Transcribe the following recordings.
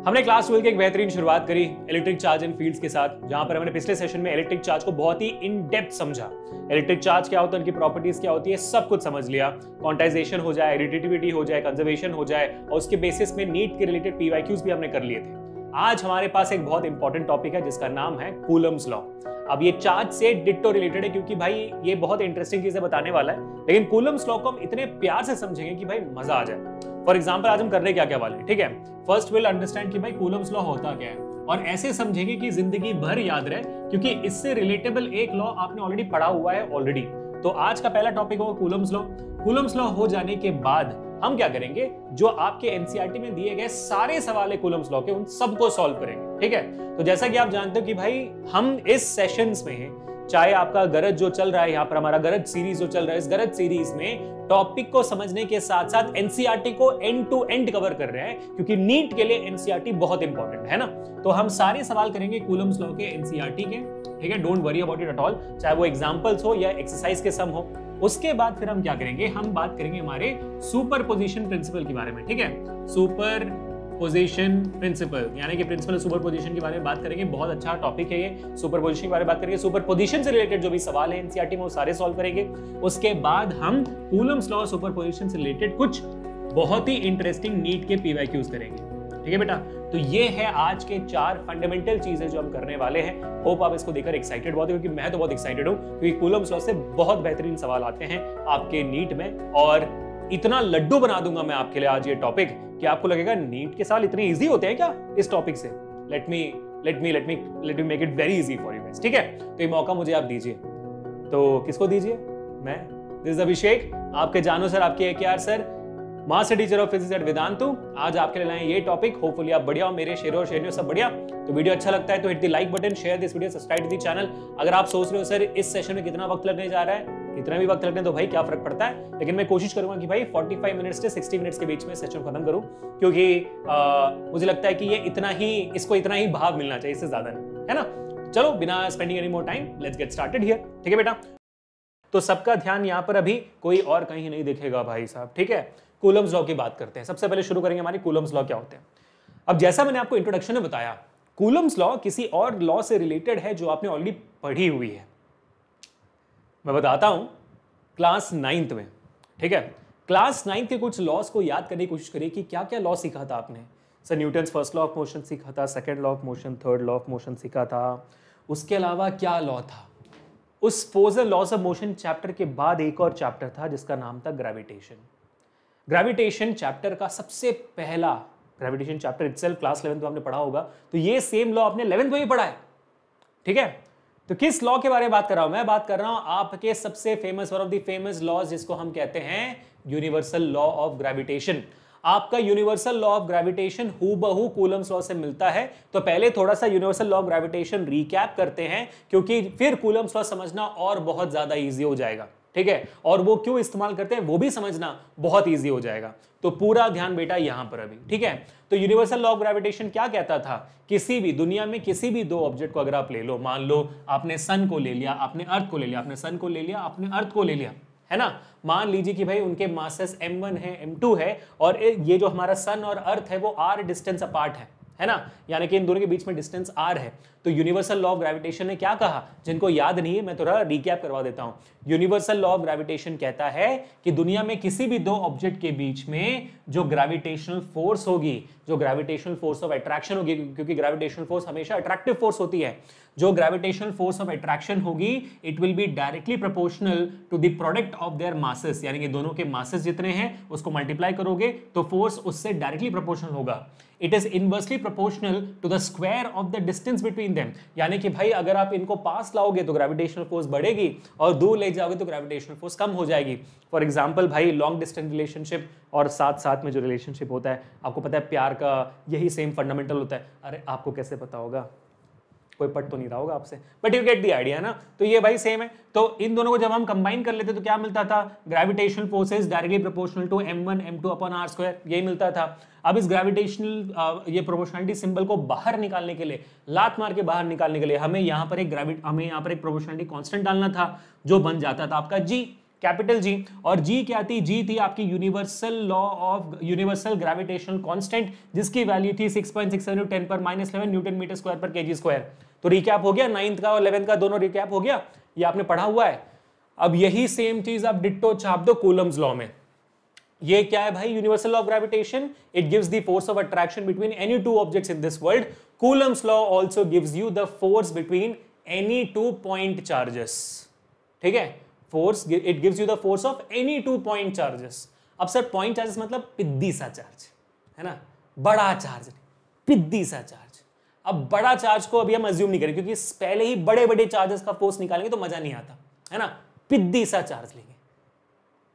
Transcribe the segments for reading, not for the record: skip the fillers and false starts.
हमने क्लास 12 की एक बेहतरीन शुरुआत करी इलेक्ट्रिक चार्ज एंड फील्ड्स के साथ, जहां पर हमने पिछले सेशन में इलेक्ट्रिक चार्ज को बहुत ही इन डेप्थ समझा। इलेक्ट्रिक चार्ज क्या होता है, उनकी प्रॉपर्टीज क्या होती है, सब कुछ समझ लिया। क्वांटाइजेशन हो जाए, एडिटिविटी हो जाए, कंजर्वेशन हो जाए, और उसके बेसिस में नीट के रिलेटेड पीवाईक्यूज भी हमने कर लिए थे। आज हमारे पास एक बहुत इंपॉर्टेंट टॉपिक है जिसका नाम है कूलम्स लॉ। अब ये चार्ज से डिट्टो रिलेटेड है, क्योंकि भाई ये बहुत इंटरेस्टिंग चीजें बताने वाला है, लेकिन कूलम्स लॉ को हम इतने प्यार से समझेंगे कि भाई मजा आ जाए। फॉर एग्जाम्पल आज हम करने क्या क्या वाले हैं, ठीक है। फर्स्ट विल अंडरस्टैंड कि भाई कूलम्स लॉ होता क्या है, और ऐसे समझेंगे कि जिंदगी भर याद रहे, क्योंकि इससे रिलेटेबल एक लॉ आपने ऑलरेडी पढ़ा हुआ है ऑलरेडी। तो आज का पहला टॉपिक होगा कूलम्स लॉ। कूलम्स लॉ हो जाने के बाद हम क्या करेंगे, जो आपके एनसीईआरटी में दिए गए सारे सवाल है कूलम्स लॉ के, उन सबको सॉल्व करेंगे, ठीक है। तो जैसा कि आप जानते हो कि भाई हम इस सेशंस में, चाहे आपका गरज जो चल रहा है, यहाँ पर हमारा गरज सीरीज जो चल रहा है, इस गरज सीरीज में टॉपिक को समझने के साथ साथ एनसीईआरटी को एंड टू एंड कवर कर रहे हैं, क्योंकि नीट के लिए एनसीईआरटी बहुत इंपॉर्टेंट है ना। तो हम सारे सवाल करेंगे कूलम्स लॉ के एनसीईआरटी के, ठीक है। Don't worry about it at all, चाहे वो एग्जांपल्स हो या एक्सरसाइज के सम हो। उसके बाद फिर हम क्या करेंगे, हम बात करेंगे हमारे सुपरपोजिशन प्रिंसिपल के बारे में, ठीक है। सुपरपोजिशन प्रिंसिपल यानी कि प्रिंसिपल सुपरपोजिशन के बारे में बात करेंगे। बहुत अच्छा टॉपिक है ये, सुपरपोजिशन के बारे में बात करेंगे। सुपरपोजिशन से रिलेटेड जो भी सवाल है एनसीईआरटी में वो सारे सॉल्व करेंगे। उसके बाद हम कूलम्स लॉ सुपरपोजिशन से रिलेटेड कुछ बहुत ही इंटरेस्टिंग नीट के पीवाईक्यूज करेंगे, ठीक है बेटा। तो ये है आज के 4 फंडामेंटल चीजें जो हम करने वाले हैं। होप आप इसको देखकर एक्साइटेड बहुत हो, क्योंकि मैं तो बहुत एक्साइटेड हूं, क्योंकि कूलम्स लॉ से बहुत बेहतरीन सवाल आते हैं आपके नीट में, और इतना लड्डू बना दूंगा मैं आपके लिए आज ये टॉपिक कि आपको लगेगा नीट के सवाल इतने इजी होते हैं क्या इस टॉपिक से। Let me make it very easy for you guys, ठीक है। तो ये मौका मुझे आप दीजिए। तो किसको दीजिए? मैं, दिस इज अभिषेक, आपके जानो सर, आपके AKR sir, master teacher of physics at Vedantu. आज आपके लिए लाए ये टॉपिक। होपफुली आप बढ़िया हो, मेरे शेरों और शेरियों सब बढ़िया। तो वीडियो अच्छा लगता है तो hit the like button, share this video, subscribe to the channel. अगर आप सोच रहे हो सर इस सेशन में कितना वक्त लगने जा रहा है, कितना भी वक्त लगने तो भाई क्या फर्क पड़ता है, लेकिन मैं कोशिश करूंगा कि भाई 45 मिनट्स से 60 मिनट्स के बीच में सेशन खत्म करूं, क्योंकि मुझे लगता है कि ये इसको इतना ही भाव मिलना चाहिए, इससे ज्यादा नहीं, है ना। चलो बिना spending any more time, let's get started here, ठीक है बेटा। तो सबका ध्यान यहाँ पर अभी कोई और कहीं नहीं दिखेगा भाई साहब, ठीक है। कूलम्स लॉ की बात करते हैं। सबसे पहले शुरू करेंगे हमारी कूलम्स लॉ क्या होते हैं। अब जैसा मैंने आपको इंट्रोडक्शन में बताया, कूलम्स लॉ किसी और लॉ से रिलेटेड है जो आपने ऑलरेडी पढ़ी हुई है। मैं बताता हूं क्लास 9th में, ठीक है। क्लास 9th के कुछ लॉस को याद करने की कोशिश करिए कि क्या क्या लॉ सीखा था आपने। Sir Newton's first law of motion सीखा था, second law of motion, third law of motion सीखा था। उसके अलावा क्या लॉ था? उस force and loss of motion chapter के बाद एक और चैप्टर था जिसका नाम था ग्रेविटेशन। ग्रेविटेशन चैप्टर का सबसे पहला, ग्रेविटेशन चैप्टर इटसेल्फ क्लास 11 में हमने पढ़ा होगा, तो ये सेम लॉ आपने 11th में भी पढ़ा है, ठीक है। तो किस लॉ के बारे में बात कर रहा हूं मैं? बात कर रहा हूं आपके सबसे famous, one of the famous laws, जिसको हम कहते हैं यूनिवर्सल लॉ ऑफ ग्रेविटेशन। आपका यूनिवर्सल लॉ ऑफ ग्रेविटेशन हूबहू कूलम्स लॉ से मिलता है। तो पहले थोड़ा सा universal law of gravitation recap करते हैं, क्योंकि फिर कूलम्स लॉ समझना और बहुत ज्यादा इजी हो जाएगा, ठीक है। और वो क्यों इस्तेमाल करते हैं वो भी समझना बहुत इजी हो जाएगा। तो पूरा ध्यान बेटा यहां पर अभी, ठीक है। तो यूनिवर्सल लॉ ऑफ ग्रेविटेशन क्या कहता था, किसी भी दुनिया में किसी भी दो ऑब्जेक्ट को अगर आप ले लो, मान लो आपने सन को ले लिया, आपने अर्थ को ले लिया, आपने सन को ले लिया, आपने अर्थ को ले लिया, है ना। मान लीजिए कि भाई उनके मासेस m1 है, m2 है, और ये जो हमारा सन और अर्थ है वो r डिस्टेंस अपार्ट है ना, यानी कि इन दोनों के बीच में डिस्टेंस r है। तो यूनिवर्सल लॉ ऑफ ग्रेविटेशन ने क्या कहा, जिनको याद नहीं है मैं थोड़ा रिकैप करवा देता हूं। यूनिवर्सल लॉ ऑफ ग्रेविटेशन कहता है कि दुनिया में किसी भी दो ऑब्जेक्ट के बीच में जो ग्रेविटेशनल फोर्स होगी, जो ग्रेविटेशनल फोर्स ऑफ अट्रैक्शन होगी, क्योंकि ग्रेविटेशनल फोर्स हमेशा अट्रैक्टिव फोर्स होती है, जो ग्रेविटेशनल फोर्स ऑफ अट्रैक्शन होगी it will be directly proportional to the product of their masses, यानी कि दोनों के मासेस जितने हैं उसको मल्टीप्लाई करोगे तो फोर्स उससे डायरेक्टली प्रोपोर्शनल होगा। It is inversely proportional to the square of the distance between them, यानी कि भाई अगर आप इनको पास लाओगे तो ग्रेविटेशनल फोर्स बढ़ेगी, और दूर ले जाओगे तो ग्रेविटेशनल फोर्स कम हो जाएगी। फॉर एग्जांपल भाई लॉन्ग डिस्टेंस रिलेशनशिप और साथ साथ में जो रिलेशनशिप होता है, आपको पता है प्यार का यही सेम फंडामेंटल होता है। अरे आपको कैसे पता होगा, कोई पट तो नहीं रहा होगा आपसे, but you get the idea ना। तो ये भाई सेम है। तो इन दोनों को जब हम कंबाइन कर लेते तो क्या मिलता था, gravitational forces directly proportional to m1 m2 upon r², यही मिलता था। अब इस ग्रेविटेशनल ये प्रोपोर्शनलिटी सिंबल को बाहर निकालने के लिए, लात मार के बाहर निकालने के लिए हमें यहाँ पर एक प्रोपोर्शनलिटी कांस्टेंट डालना था, जो बन जाता था आपका g, कैपिटल जी। और जी क्या थी? जी थी आपकी यूनिवर्सल ग्रेविटेशनल कांस्टेंट, जिसकी वैल्यू थी 6.67 10 पर -11 न्यूटन मीटर स्क्वायर पर केजी स्क्वायर। तो रिकैप हो गया, 9th का और 11th का दोनों रिकैप हो गया, ये आपने पढ़ा हुआ है। अब यही सेम चीज आप डिट्टो छाप दो कूलम्स लॉ में। ये क्या है भाई? Universal law of gravitation, it gives the force of attraction between any two objects in this world. Coulomb's law also gives you the force between any two point charges. ठीक है, force, it gives you the force of any two point charges. अब sir point charges मतलब पिद्दी सा charge, है ना, बड़ा charge, पिद्दी सा charge. अब बड़ा चार्ज को अभी हम अज्यूम नहीं करें, क्योंकि पहले ही बड़े बड़े चार्जेस का फोर्स निकालेंगे तो मजा नहीं आता, है ना। पिद्दी सा चार्ज लेंगे,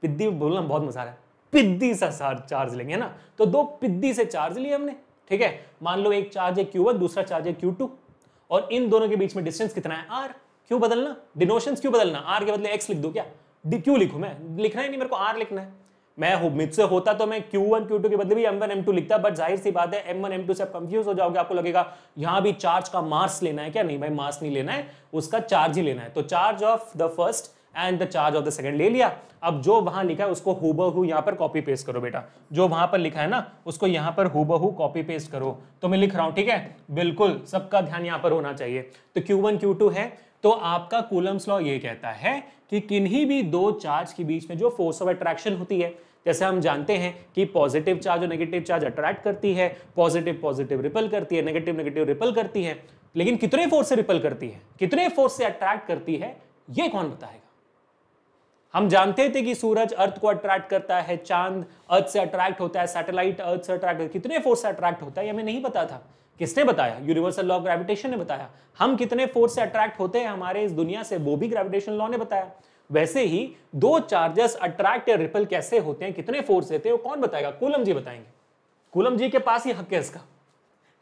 पिद्दी बोलना बहुत मजा आ रहा है, पिद्दी सा चार्ज लेंगे, है ना। तो दो पिद्दी से चार्ज लिए हमने, ठीक है। मान लो एक चार्ज है Q1, दूसरा चार्ज है Q2, और इन दोनों के बीच में डिस्टेंस कितना है? R। क्यों बदलना डिनोशंस, क्यों बदलना? R के बदले X लिख दो क्या? क्यों लिखूं? मैं लिखना ही नहीं, मेरे को R लिखना है। मुझसे होता तो मैं Q1 Q2 के बदले भी M1 M2 लिखता, बट जाहिर सी बात है M1 M2 से आप कंफ्यूज हो जाओगे, आपको लगेगा यहां भी चार्ज का मास लेना है क्या? नहीं भाई, मास नहीं लेना है, उसका चार्ज ही लेना है। तो charge of the first and the charge of the second ले लिया। अब जो वहां लिखा है उसको हूबहू यहां पर कॉपी पेस्ट करो बेटा, जो वहां पर लिखा है ना उसको यहां पर हूबहू कॉपी पेस्ट करो। तो मैं लिख रहा हूं, ठीक है, बिल्कुल सबका ध्यान यहां पर होना चाहिए। तो Q1 Q2 है, तो आपका कूलम्स लॉ ये कहता है कि किन्हीं भी दो चार्ज के बीच में जो फोर्स ऑफ अट्रैक्शन होती है, जैसे हम जानते हैं कि पॉजिटिव चार्ज और नेगेटिव चार्ज अट्रैक्ट करती है, पॉजिटिव पॉजिटिव रिपल करती है, नेगेटिव नेगेटिव रिपल करती है, लेकिन कितने फोर्स से रिपल करती है, कितने फोर्स से अट्रैक्ट करती है, ये कौन बताएगा? हम जानते थे कि सूरज अर्थ को अट्रैक्ट करता है, चांद अर्थ से अट्रैक्ट होता है, सैटेलाइट अर्थ से अट्रैक्ट होता है, कितने फोर्स से अट्रैक्ट होता है ये हमें नहीं पता था। किसने बताया? यूनिवर्सल लॉ ऑफ ग्रेविटेशन ने बताया। हम कितने फोर्स से अट्रैक्ट होते हैं हमारे इस दुनिया से, वो भी ग्रेविटेशनल लॉ ने बताया। वैसे ही दो चार्जेस अट्रैक्ट या रिपल कैसे होते हैं, कितने फोर्स देते हैं, वो कौन बताएगा? कूलम जी बताएंगे। कूलम जी के पास ही हक है इसका,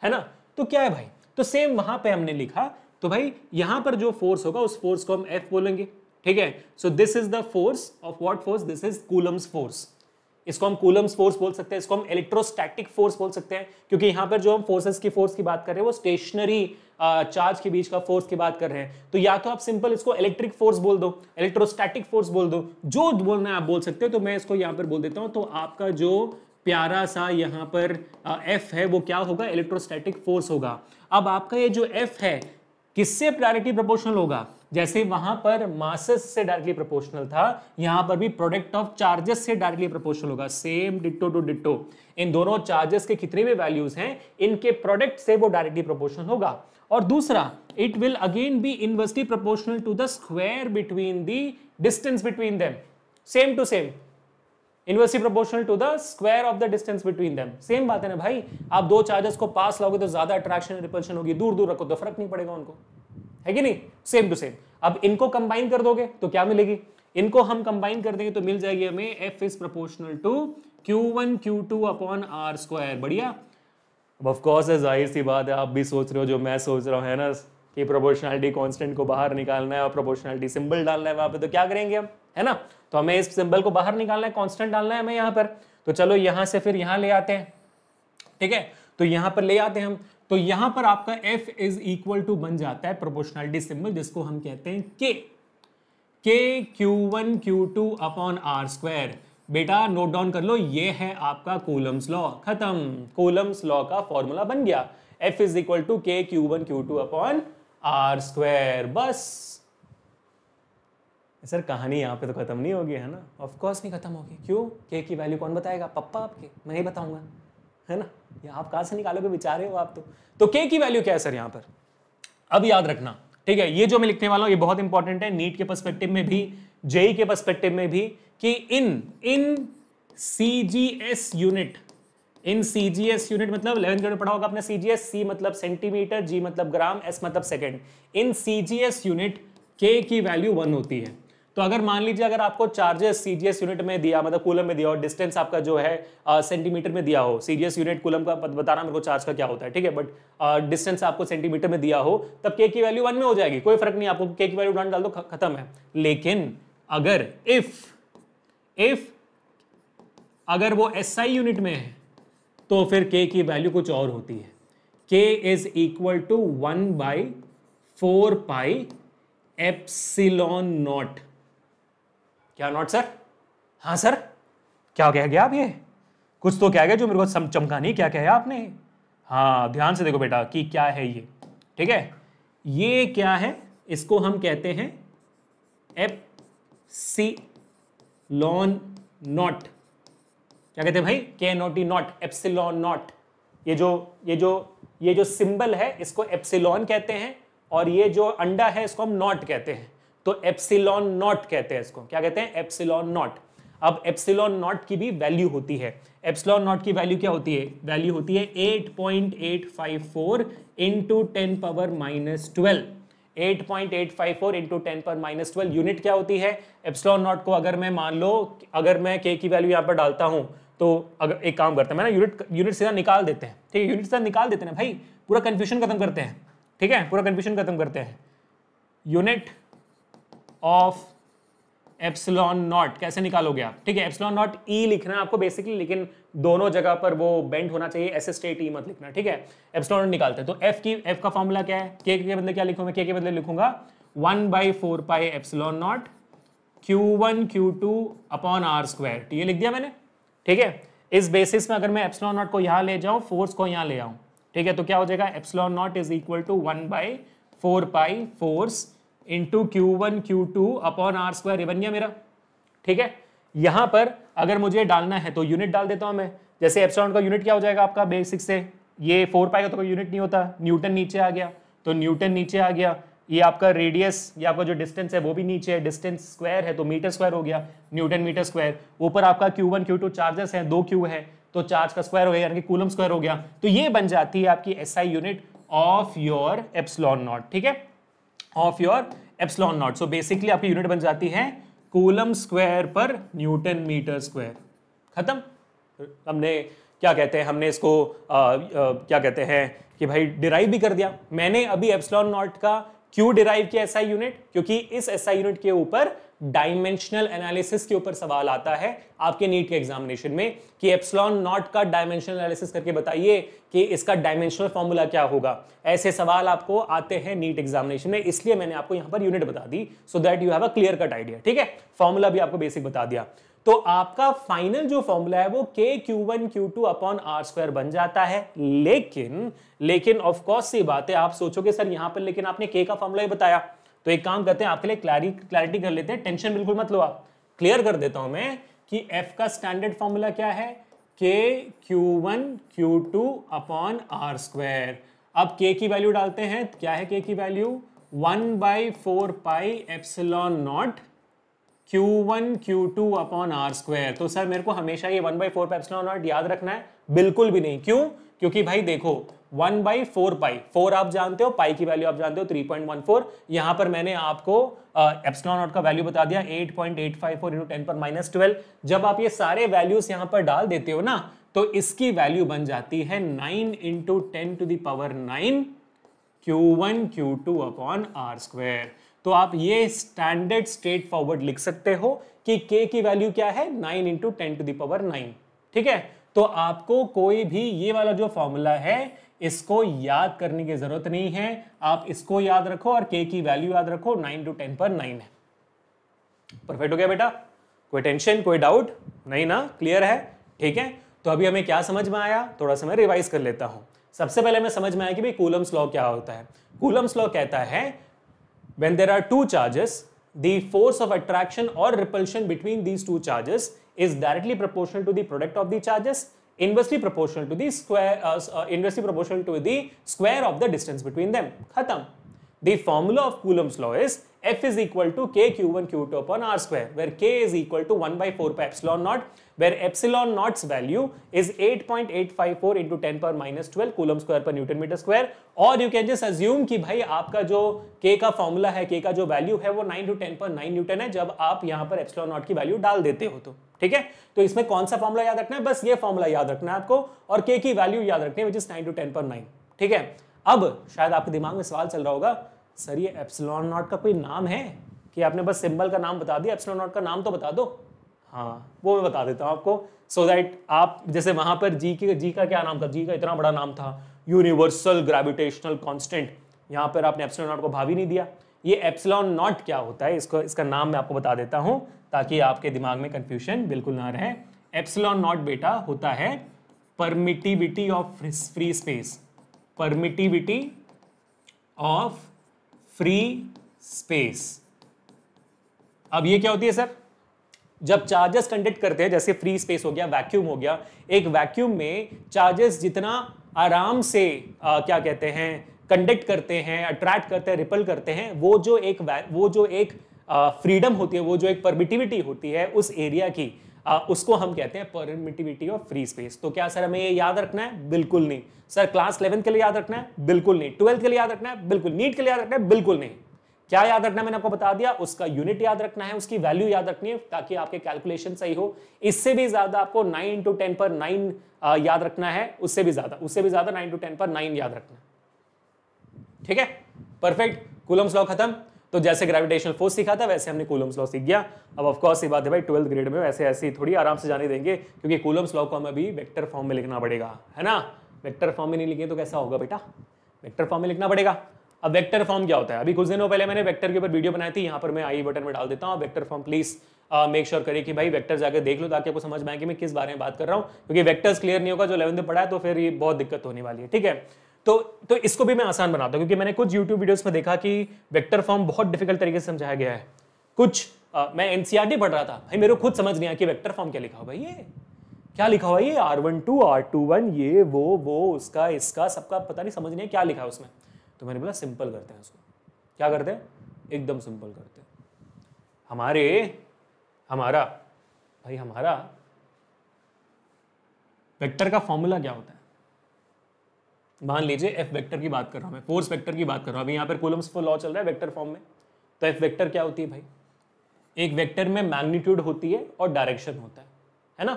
है ना। तो क्या है भाई? तो सेम वहां पे हमने लिखा, तो भाई यहां पर जो फोर्स होगा उस फोर्स को हम F बोलेंगे, ठीक है। So this is the force of what force? This is Coulomb's force. इसको हम कूलम्स फोर्स बोल सकते हैं, इसको हम इलेक्ट्रोस्टैटिक फोर्स बोल सकते हैं, क्योंकि यहां पर जो हम फोर्सेस की फोर्स की बात कर रहे हैं वो स्टेशनरी चार्ज के बीच का फोर्स की बात कर रहे हैं। तो या तो आप सिंपल इसको इलेक्ट्रिक फोर्स बोल दो, इलेक्ट्रोस्टैटिक फोर्स बोल दो, जो बोलना है आप बोल सकते हो। तो मैं इसको यहां पर बोल देता हूं। तो आपका जो प्यारा सा यहां पर F है वो क्या होगा? इलेक्ट्रोस्टैटिक फोर्स होगा। अब आपका ये जो F है किससे डायरेक्टली प्रोपोर्शनल होगा? जैसे वहां पर मासेस से डायरेक्टली प्रोपोर्शनल था, यहां पर भी प्रोडक्ट ऑफ चार्जेस से डायरेक्टली प्रोपोर्शनल होगा। Same ditto to ditto. इन दोनों चार्जेस के कितने भी वैल्यूज हैं, इनके प्रोडक्ट से वो डायरेक्टली प्रोपोर्शनल होगा। और दूसरा, it will again be inversely proportional to the square between the distance between them. Same to same, inversely proportional to the square of the distance between them. Same बात है ना भाई, आप दो चार्जेस को पास लाओगे तो ज्यादा अट्रैक्शन रिपल्शन होगी, दूर दूर रखो तो फर्क नहीं पड़ेगा उनको, है कि नहीं? Same to same. अब इनको कंबाइन कर दोगे तो क्या मिलेगी? इनको हम कंबाइन कर देंगे तो मिल जाएगी हमें F is proportional to Q1 Q2 upon R square. बढ़िया। अब ऑफ कोर्स है, जाहिर सी बात है, आप भी सोच रहे हो जो मैं सोच रहा हूं, है ना, कि प्रोपोर्शनैलिटी कांस्टेंट को बाहर निकालना है और प्रोपोर्शनैलिटी सिंबल डालना है वहां पे। तो क्या करेंगे हम, है ना? तो हमें इस सिंबल को बाहर निकालना है, कांस्टेंट डालना है हमें यहाँ पर। तो चलो यहां से फिर यहां ले आते हैं, ठीक है। तो यहां पर ले आते हैं हम। तो यहां पर आपका F इज इक्वल टू बन जाता है प्रोपोर्शनैलिटी सिंबल, जिसको हम कहते हैं K Q1 Q2 upon R square. बेटा नोट डाउन कर लो, ये है आपका कूलम्स लॉ। खत्म, कूलम्स लॉ का फॉर्मूला बन गया। F is equal to K Q1 Q2 upon R square. बस सर कहानी यहाँ पे तो खत्म नहीं होगी, है ना? ऑफ कोर्स नहीं खत्म होगी। क्यों? K की वैल्यू कौन बताएगा? पप्पा आपके, मैं ही बताऊंगा, है ना? या आप कहां से निकालोगे, बेचारे हो आप तो K की वैल्यू क्या है सर यहाँ पर? अब याद रखना, ठीक है, ये जो मैं लिखने वाला हूं ये बहुत इंपॉर्टेंट है, नीट के पर्सपेक्टिव में भी, जेई के पर्सपेक्टिव में भी, कि इन CGS यूनिट, इन CGS यूनिट मतलब 11th में पढ़ा होगा आपने CGS, C मतलब सेंटीमीटर, G मतलब ग्राम, S मतलब सेकंड। इन CGS यूनिट K की वैल्यू 1 होती है। तो अगर मान लीजिए अगर आपको चार्जेस CGS यूनिट में दिया, मतलब कूलम में दिया, और डिस्टेंस आपका जो है सेंटीमीटर में दिया हो, CGS यूनिट कूलम का बताना मेरे को चार्ज का क्या होता है, ठीक है, बट डिस्टेंस आपको सेंटीमीटर में दिया हो, तब K की वैल्यू 1 में हो जाएगी, कोई फर्क नहीं, आपको K की वैल्यू 1 डाल दो, खत्म है। लेकिन अगर इफ अगर वो SI यूनिट में है तो फिर K की वैल्यू कुछ और होती है। K is equal to 1/4 pi epsilon naught. क्या नॉट सर? हाँ सर, क्या कह गया आप? ये कुछ तो कह गया जो मेरे को चमका नहीं, क्या कहा आपने? हाँ ध्यान से देखो बेटा कि क्या है ये, ठीक है? ये क्या है? इसको हम कहते हैं एप्सिलॉन नॉट। क्या कहते हैं भाई? के not E not, epsilon not. ये जो सिंबल है इसको एप्सिलॉन कहते हैं, और ये जो अंडा है इसको हम नॉट कहते हैं। तो एप्सिलॉन नॉट कहते हैं इसको। क्या कहते हैं? Epsilon not. अब एप्सिलॉन नॉट की भी वैल्यू होती है। एप्सिलॉन नॉट की वैल्यू क्या होती है? वैल्यू होती है 8.854 into 10 power -12। 8.854 into 10 power -12 unit क्या होती है? एप्सिलॉन नॉट को अगर मैं मान लो, अगर मैं के की वैल्यू यहाँ पर डालता हूँ, तो अगर एक काम करते हैं, मैं ना यूनिट सीधा निकाल देते हैं, ठीक है? यूनिट सीधा निकाल देते हैं भाई, पूरा कंफ्यूजन खत्म करते हैं, ठीक है? पूरा कंफ्यूजन खत्म करते हैं। यूनिट ऑफ एप्सिलॉन नॉट कैसे निकालोगे आप? ठीक है, एप्सिलॉन नॉट ई लिखना है आपको बेसिकली, लेकिन दोनों जगह पर वो बेंड होना चाहिए, ऐसे स्ट्रेट ई मत लिखना, ठीक है? एप्सिलॉन नॉट निकालते हैं तो एफ का फॉर्मूला क्या है? के बदले क्या लिखूंगा? के बदले लिखूंगा 1/4 pi epsilon not Q1 Q2 upon R square. ये लिख दिया मैंने, ठीक है? इस बेसिस में अगर मैं एप्सिलॉन नॉट को यहाँ ले जाऊँ, फोर्स को यहाँ ले आऊँ, ठीक है, तो क्या हो जाएगा? Epsilon naught is equal to 1/4 pi force into Q1 Q2 upon R square. ये बन गया मेरा, ठीक है? यहां पर अगर मुझे डालना है तो यूनिट डाल देता हूं मैं। जैसे एप्सिलॉन का यूनिट क्या हो जाएगा आपका बेसिक से? ये 4 पाई का तो कोई यूनिट नहीं होता, न्यूटन नीचे आ गया, तो न्यूटन नीचे आ गया। ये आपका रेडियस, ये आपका जो डिस्टेंस है वो भी नीचे है, डिस्टेंस स्क्वायर है तो मीटर स्क्वायर हो गया, न्यूटन मीटर स्क्वायर। ऊपर आपका Q1 Q2 चार्जेस हैं, 2 Q है तो चार्ज का स्क्वायर हो गया, यानी कि कूलम स्क्वायर हो गया। तो ये बन जाती है आपकी SI unit of your epsilon not, ठीक है? Of your epsilon not. So basically आपकी यूनिट बन जाती है कूलम स्क्वायर पर न्यूटन मीटर स्क्वायर। खत्म। हमने क्या कहते हैं, हमने इसको क्या कहते हैं कि भाई डिराइव भी कर दिया। मैंने अभी एप्सिलॉन नॉट का क्यों डिराइव किया SI यूनिट? क्योंकि इस SI यूनिट के ऊपर डायमेंशनल एनालिसिस के ऊपर सवाल आता है आपके नीट के एग्जामिनेशन में कि एप्सिलॉन नॉट का डायमेंशनल एनालिसिस करके बताइए कि इसका डायमेंशनल फॉर्मूला क्या होगा। ऐसे सवाल आपको आते हैं नीट एग्जामिनेशन में, इसलिए मैंने आपको यहां पर यूनिट बता दी so that you have a clear cut idea, ठीक है? फॉर्मूला भी आपको बेसिक बता दिया। तो आपका फाइनल जो फॉर्मूला है वो के Q1 Q2 upon R square बन जाता है। लेकिन ऑफ कोर्स सी बात है, आप सोचोगे सर यहां पर लेकिन आपने के का फॉर्मूला ही बताया। तो एक काम करते हैं, आपके लिए क्लैरिटी कर लेते हैं, टेंशन बिल्कुल मत लो आप, क्लियर कर देता हूं मैं कि एफ का स्टैंडर्ड फॉर्मूला क्या है? के Q1 Q2 upon R square. अब के की वैल्यू डालते हैं, क्या है के की value? 1/4 pi epsilon not Q1 Q2 upon R square. तो सर मेरे को हमेशा ये 1/4 पाई एप्सिलॉन नॉट याद रखना है? बिल्कुल भी नहीं। क्यों? क्योंकि भाई देखो 1/4 पाई, 4 आप जानते हो, पाई की वैल्यू आप जानते हो 3.14। यहां पर मैंने आपको एप्सिलॉन नॉट का वैल्यू बता दिया 8.854 इंटू 10 पर -12। जब आप ये सारे वैल्यूज यहां पर डाल देते हो ना, तो इसकी वैल्यू बन जाती है 9 into 10 to the power 9 Q1 Q2 upon R square. तो आप ये स्टैंडर्ड स्ट्रेट फॉरवर्ड लिख सकते हो कि K की वैल्यू क्या है? 9 इंटू 10 टू द पावर 9, ठीक है? तो आपको कोई भी ये वाला जो फॉर्मूला है इसको याद करने की जरूरत नहीं है, आप इसको याद रखो और K की वैल्यू याद रखो, 9 टू 10 पर 9 है। परफेक्ट हो गया बेटा? कोई टेंशन, कोई डाउट नहीं ना? क्लियर है? ठीक है। तो अभी हमें क्या समझ में आया, थोड़ा सा मैं रिवाइज कर लेता हूं। सबसे पहले हमें समझ में आया कि भाई कूलम्स लॉ क्या होता है। कूलम्स लॉ कहता है when there are two charges, the force of attraction or repulsion between these two charges is directly proportional to the product of the charges, inversely proportional to the square of the distance between them. Khatam. The formula of Coulomb's law is F is equal to K Q1 Q2 upon R square, where K is equal to 1/4 pi epsilon naught, where epsilon naught's value is 8.854 into 10 power -12 coulomb square पर Newton metre square. और you can just assume कि भाई आपका जो K का formula है, K का जो वैल्यू है वो 9 to 10 पर 9 न्यूटन है जब आप यहाँ पर एप्सिलॉन नॉट की वैल्यू डाल देते हो तो, ठीक है? तो इसमें कौन सा फॉर्मूला याद रखना है? बस ये फॉर्मूला याद रखना है आपको और K की वैल्यू याद रखनी है विच इज 9 to 10 पर 9, ठीक है? अब शायद आपके दिमाग में सवाल चल रहा होगा, सर ये एप्सिलॉन नॉट का कोई नाम है कि आपने बस सिंबल का नाम बता दिया, एप्सिलॉन नॉट का नाम तो बता दो। हाँ वो मैं बता देता हूँ आपको, सो दैट आप जैसे वहां पर जी का क्या नाम था? जी का इतना बड़ा नाम था यूनिवर्सल ग्रेविटेशनल कांस्टेंट, यहाँ पर आपने एप्सिलॉन नॉट को भाव ही नहीं दिया। ये एप्सिलॉन नॉट क्या होता है, इसका नाम मैं आपको बता देता हूं ताकि आपके दिमाग में कंफ्यूजन बिल्कुल ना रहे। एप्सिलॉन नॉट बेटा होता है permittivity of free space, permittivity of free space. अब ये क्या होती है सर? जब चार्जेस कंडक्ट करते हैं, जैसे फ्री स्पेस हो गया, वैक्यूम हो गया, एक वैक्यूम में चार्जेस जितना आराम से क्या कहते हैं कंडक्ट करते हैं, अट्रैक्ट करते हैं, रिपल करते हैं, वो जो एक फ्रीडम होती है, वो जो एक परमिटिविटी होती है उस एरिया की, उसको हम कहते हैं परमिटिविटी ऑफ फ्री स्पेस। तो क्या सर हमें ये याद रखना है? बिल्कुल नहीं सर। क्लास 11 के लिए याद रखना है? बिल्कुल नहीं। 12th के लिए याद रखना है? बिल्कुल। नीट के लिए याद रखना है? बिल्कुल नहीं। क्या याद रखना है? मैंने आपको बता दिया, उसका यूनिट याद रखना है, उसकी वैल्यू याद रखनी है ताकि आपके कैलकुलेशन सही हो। इससे भी ज्यादा आपको 9 into 10 पर 9 याद रखना है, उससे भी ज्यादा 9 into 10 पर 9 याद रखना है। ठीक है, परफेक्ट। कूलम्स लॉ खत्म। तो जैसे ग्रेविटेशनल फोर्स सीखा था वैसे हमने कूलम्स लॉ सीख गया। अब ऑफ कोर्स ये बात है भाई 12th ग्रेड में वैसे ऐसे थोड़ी आराम से जाने देंगे, क्योंकि कूलम्स लॉ को हमें अभी वेक्टर फॉर्म में लिखना पड़ेगा, है ना। वेक्टर फॉर्म में नहीं लिखे तो कैसा होगा बेटा? वेक्टर फॉर्म में लिखना पड़ेगा। अब वेक्टर फॉर्म क्या होता है? अभी कुछ दिनों पहले मैंने वेक्टर के ऊपर वीडियो बनाई थी, यहाँ पर मैं आई बटन में डाल देता हूँ। Vector form please make sure करिए कि भाई वेक्टर जाकर देख लो ताकि आपको समझ में आए कि मैं किस बारे में बात कर रहा हूँ, क्योंकि वेक्टर्स क्लियर नहीं होगा जो 11th में पढ़ा है तो फिर ये बहुत दिक्कत होने वाली है। ठीक है, तो इसको भी मैं आसान बनाता हूँ, क्योंकि मैंने कुछ YouTube वीडियोस में देखा कि वेक्टर फॉर्म बहुत डिफिकल्ट तरीके से समझाया गया है। कुछ मैं एनसीईआरटी पढ़ रहा था भाई, मेरे को खुद समझ नहीं आया कि वेक्टर फॉर्म क्या लिखा हुआ है, ये क्या लिखा हुआ है, ये R12 R21 ये वो उसका इसका सबका पता नहीं, समझ नहीं क्या लिखा है उसमें। तो मैंने बोला सिंपल करते हैं उसको। क्या करते हैं? एकदम सिंपल करते हैं। हमारा वेक्टर का फॉर्मूला क्या होता है? मान लीजिए एफ वेक्टर की बात कर रहा हूं मैं, फोर्स वेक्टर की बात कर रहा हूं, अभी यहां पर कूलम्स लॉ चल रहा है वेक्टर फॉर्म में। तो एफ वेक्टर क्या होती है भाई? एक वेक्टर में मैग्नीट्यूड होती है और डायरेक्शन होता है ना।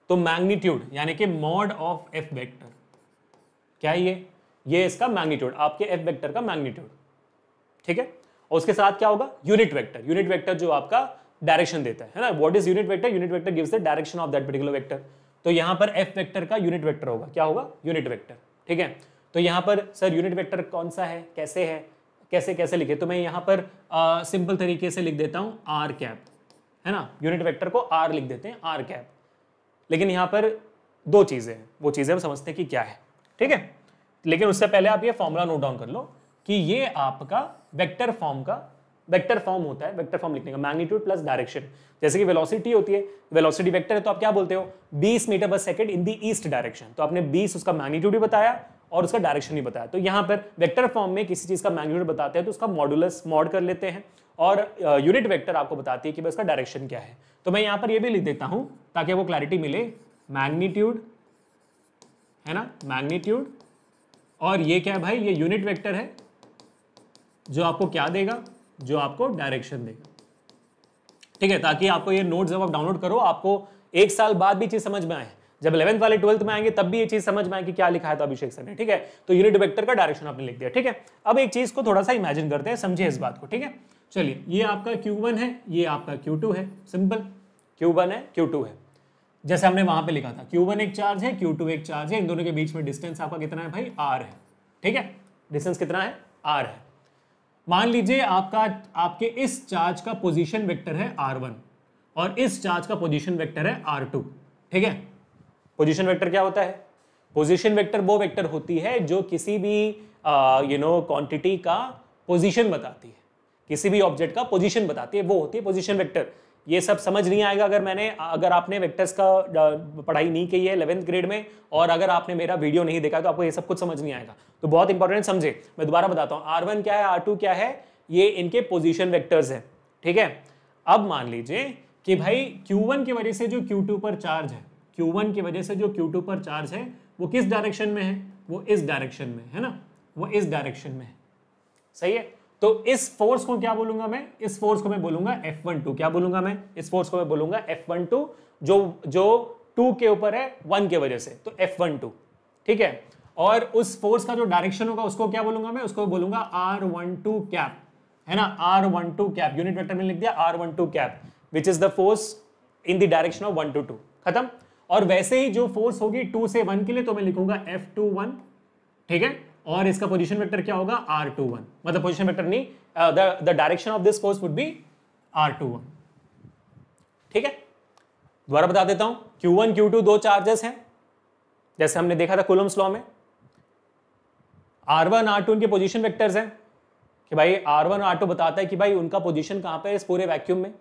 तो मैग्नीट्यूड यानी कि मॉड ऑफ एफ वेक्टर क्या है? ये इसका मैग्नीट्यूड, आपके एफ वेक्टर का मैग्नीट्यूड। ठीक है, और उसके साथ क्या होगा? Unit vector. यूनिट वेक्टर जो आपका डायरेक्शन देता है ना। What is unit vector? Unit vector gives the direction of that particular vector. तो यहां पर एफ वेक्टर का यूनिट वेक्टर होगा, क्या होगा? Unit vector. ठीक है, तो यहां पर सर यूनिट वेक्टर कौन सा है, कैसे है, कैसे लिखे? तो मैं यहां पर सिंपल तरीके से लिख देता हूं आर कैप, है ना। यूनिट वेक्टर को आर लिख देते हैं, आर कैप। लेकिन यहां पर दो चीजें हैं, वो चीजें हम समझते हैं कि क्या है। ठीक है, लेकिन उससे पहले आप ये फॉर्मूला नोट डाउन कर लो कि ये आपका वेक्टर फॉर्म होता है। वेक्टर फॉर्म लिखने का मैग्नीट्यूड प्लस डायरेक्शन। जैसे कि वेलोसिटी होती है, वेलोसिटी वेक्टर है तो आप क्या बोलते हो? 20 मीटर पर second in the east direction. तो आपने 20 उसका मैग्नीट्यूड भी बताया और उसका डायरेक्शन भी बताया। तो यहां पर वेक्टर फॉर्म में किसी चीज का मैग्नीट्यूड बताते हैं तो उसका मॉडुलस मॉड कर लेते हैं, और यूनिट वेक्टर आपको बताती है कि उसका डायरेक्शन क्या है। तो मैं यहां पर ये भी लिख देता हूं ताकि वो क्लैरिटी मिले। मैग्नीट्यूड है ना, मैग्नीट्यूड, और ये क्या है भाई? ये यूनिट वेक्टर है जो आपको क्या देगा? जो आपको डायरेक्शन देगा। ठीक है, ताकि आपको ये नोट्स जब आप डाउनलोड करो आपको एक साल बाद भी चीज समझ में आए, जब 11th वाले 12th में आएंगे तब भी ये चीज समझ में आए कि क्या लिखा है तो अभिषेक सर ने। ठीक है, तो यूनिट वेक्टर का डायरेक्शन आपने लिख दिया। ठीक है, अब एक चीज को थोड़ा सा इमेजिन करते हैं, समझिए इस बात को। ठीक है, चलिए ये आपका Q1 है, ये आपका Q2 है। सिंपल, Q1 है, Q2 है, जैसे हमने वहां पे लिखा था। Q1 एक चार्ज है, Q2 एक चार्ज है, इन दोनों के बीच में डिस्टेंस आपका कितना है भाई? R है। ठीक है, डिस्टेंस कितना है? R है। मान लीजिए आपके इस चार्ज का पोजीशन वेक्टर है R1 और इस चार्ज का पोजीशन वेक्टर है R2। ठीक है, पोजीशन वेक्टर क्या होता है? पोजीशन वेक्टर वो वेक्टर होती है जो किसी भी क्वांटिटी का पोजीशन बताती है, किसी भी ऑब्जेक्ट का पोजीशन बताती है, वो होती है पोजीशन वेक्टर। ये सब समझ नहीं आएगा अगर आपने वेक्टर्स का पढ़ाई नहीं की है 11th ग्रेड में, और अगर आपने मेरा वीडियो नहीं देखा तो आपको ये सब कुछ समझ नहीं आएगा। तो बहुत इंपॉर्टेंट समझे, मैं दोबारा बताता हूँ। R1 क्या है, R2 क्या है, ये इनके पोजीशन वेक्टर्स है। ठीक है, अब मान लीजिए कि भाई Q1 की वजह से जो Q2 पर चार्ज है, Q1 की वजह से जो Q2 पर चार्ज है वो किस डायरेक्शन में है? वो इस डायरेक्शन में है ना, वो इस डायरेक्शन में है। सही है, तो इस फोर्स को क्या बोलूंगा मैं? इस फोर्स को मैं बोलूंगा F12। क्या बोलूंगा मैं? इस फोर्स को मैं बोलूंगा F12, जो 2 के ऊपर है 1 के वजह से, तो F12। ठीक है, और उस फोर्स का जो डायरेक्शन होगा उसको क्या बोलूंगा मैं? उसको बोलूंगा R12 कैप, है ना, R12 कैप। यूनिट वेक्टर में लिख दिया R12 cap, which is the force in the direction of 1 to 2। खत्म। और वैसे ही जो फोर्स होगी 2 से 1 के लिए तो मैं लिखूंगा F21। ठीक है, और इसका पोजीशन वेक्टर क्या होगा? R21, मतलब पोजीशन वेक्टर नहीं, the direction of this force would be R21। ठीक है, दोबारा बता देता हूं, Q1 Q2 दो चार्जेस हैं जैसे हमने देखा था कूलम्स लॉ में। R1 R2 उनके पोजीशन वेक्टर्स हैं कि भाई R1 R2 बताता है कि भाई उनका पोजीशन कहां पे है इस पूरे वैक्यूम में।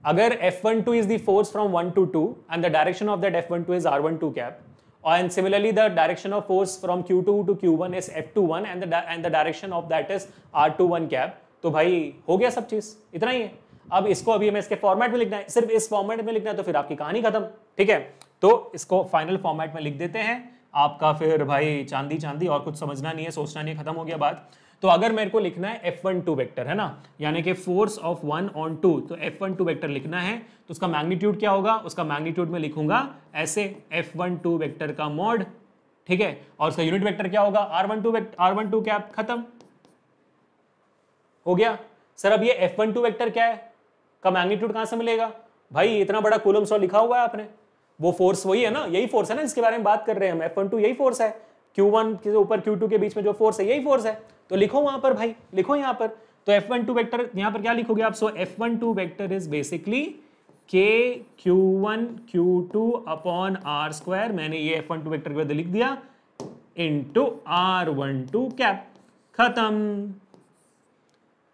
अगर F12 is the force from 1 to 2 and the direction of that F12 is R12 cap, and similarly the direction of force from Q2 to Q1 is F21 and the direction of that is R21 cap, तो भाई हो गया सब चीज, इतना ही है। अब इसको अभी हमें इसके फॉर्मेट में लिखना है, सिर्फ इस फॉर्मेट में लिखना है तो फिर आपकी कहानी खत्म। ठीक है, तो इसको फाइनल फॉर्मेट में लिख देते हैं, आपका फिर भाई चांदी चांदी, और कुछ समझना नहीं है, सोचना नहीं है, खत्म हो गया बात। तो अगर मेरे को लिखना है F12 वेक्टर है ना, यानी कि फोर्स ऑफ 1 on 2, तो F12 वेक्टर लिखना है तो उसका मैग्नीट्यूड क्या होगा, उसका मैग्नीट्यूड में लिखूंगा ऐसे F12 वेक्टर का मॉड। ठीक है, और उसका यूनिट वेक्टर क्या होगा, R12 कैप, खत्म हो गया। सर अब ये F12 वेक्टर क्या है का मैग्नीट्यूड कहां से मिलेगा, भाई इतना बड़ा कूलम्स लॉ लिखा हुआ है आपने, वो फोर्स वही है ना, यही फोर्स है ना जिसके बारे में बात कर रहे हैं हम, F12 यही फोर्स है, Q1 के ऊपर Q2 के बीच में जो फोर्स है यही फोर्स है, तो लिखो वहां पर भाई, लिखो यहां पर। तो F12 वेक्टर यहां पर क्या लिखोगे आप, सो F12 vector is basically K Q1 Q2 upon R square, मैंने ये F12 वेक्टर के बदले लिख दिया, इनटू R12 कैप, खत्म।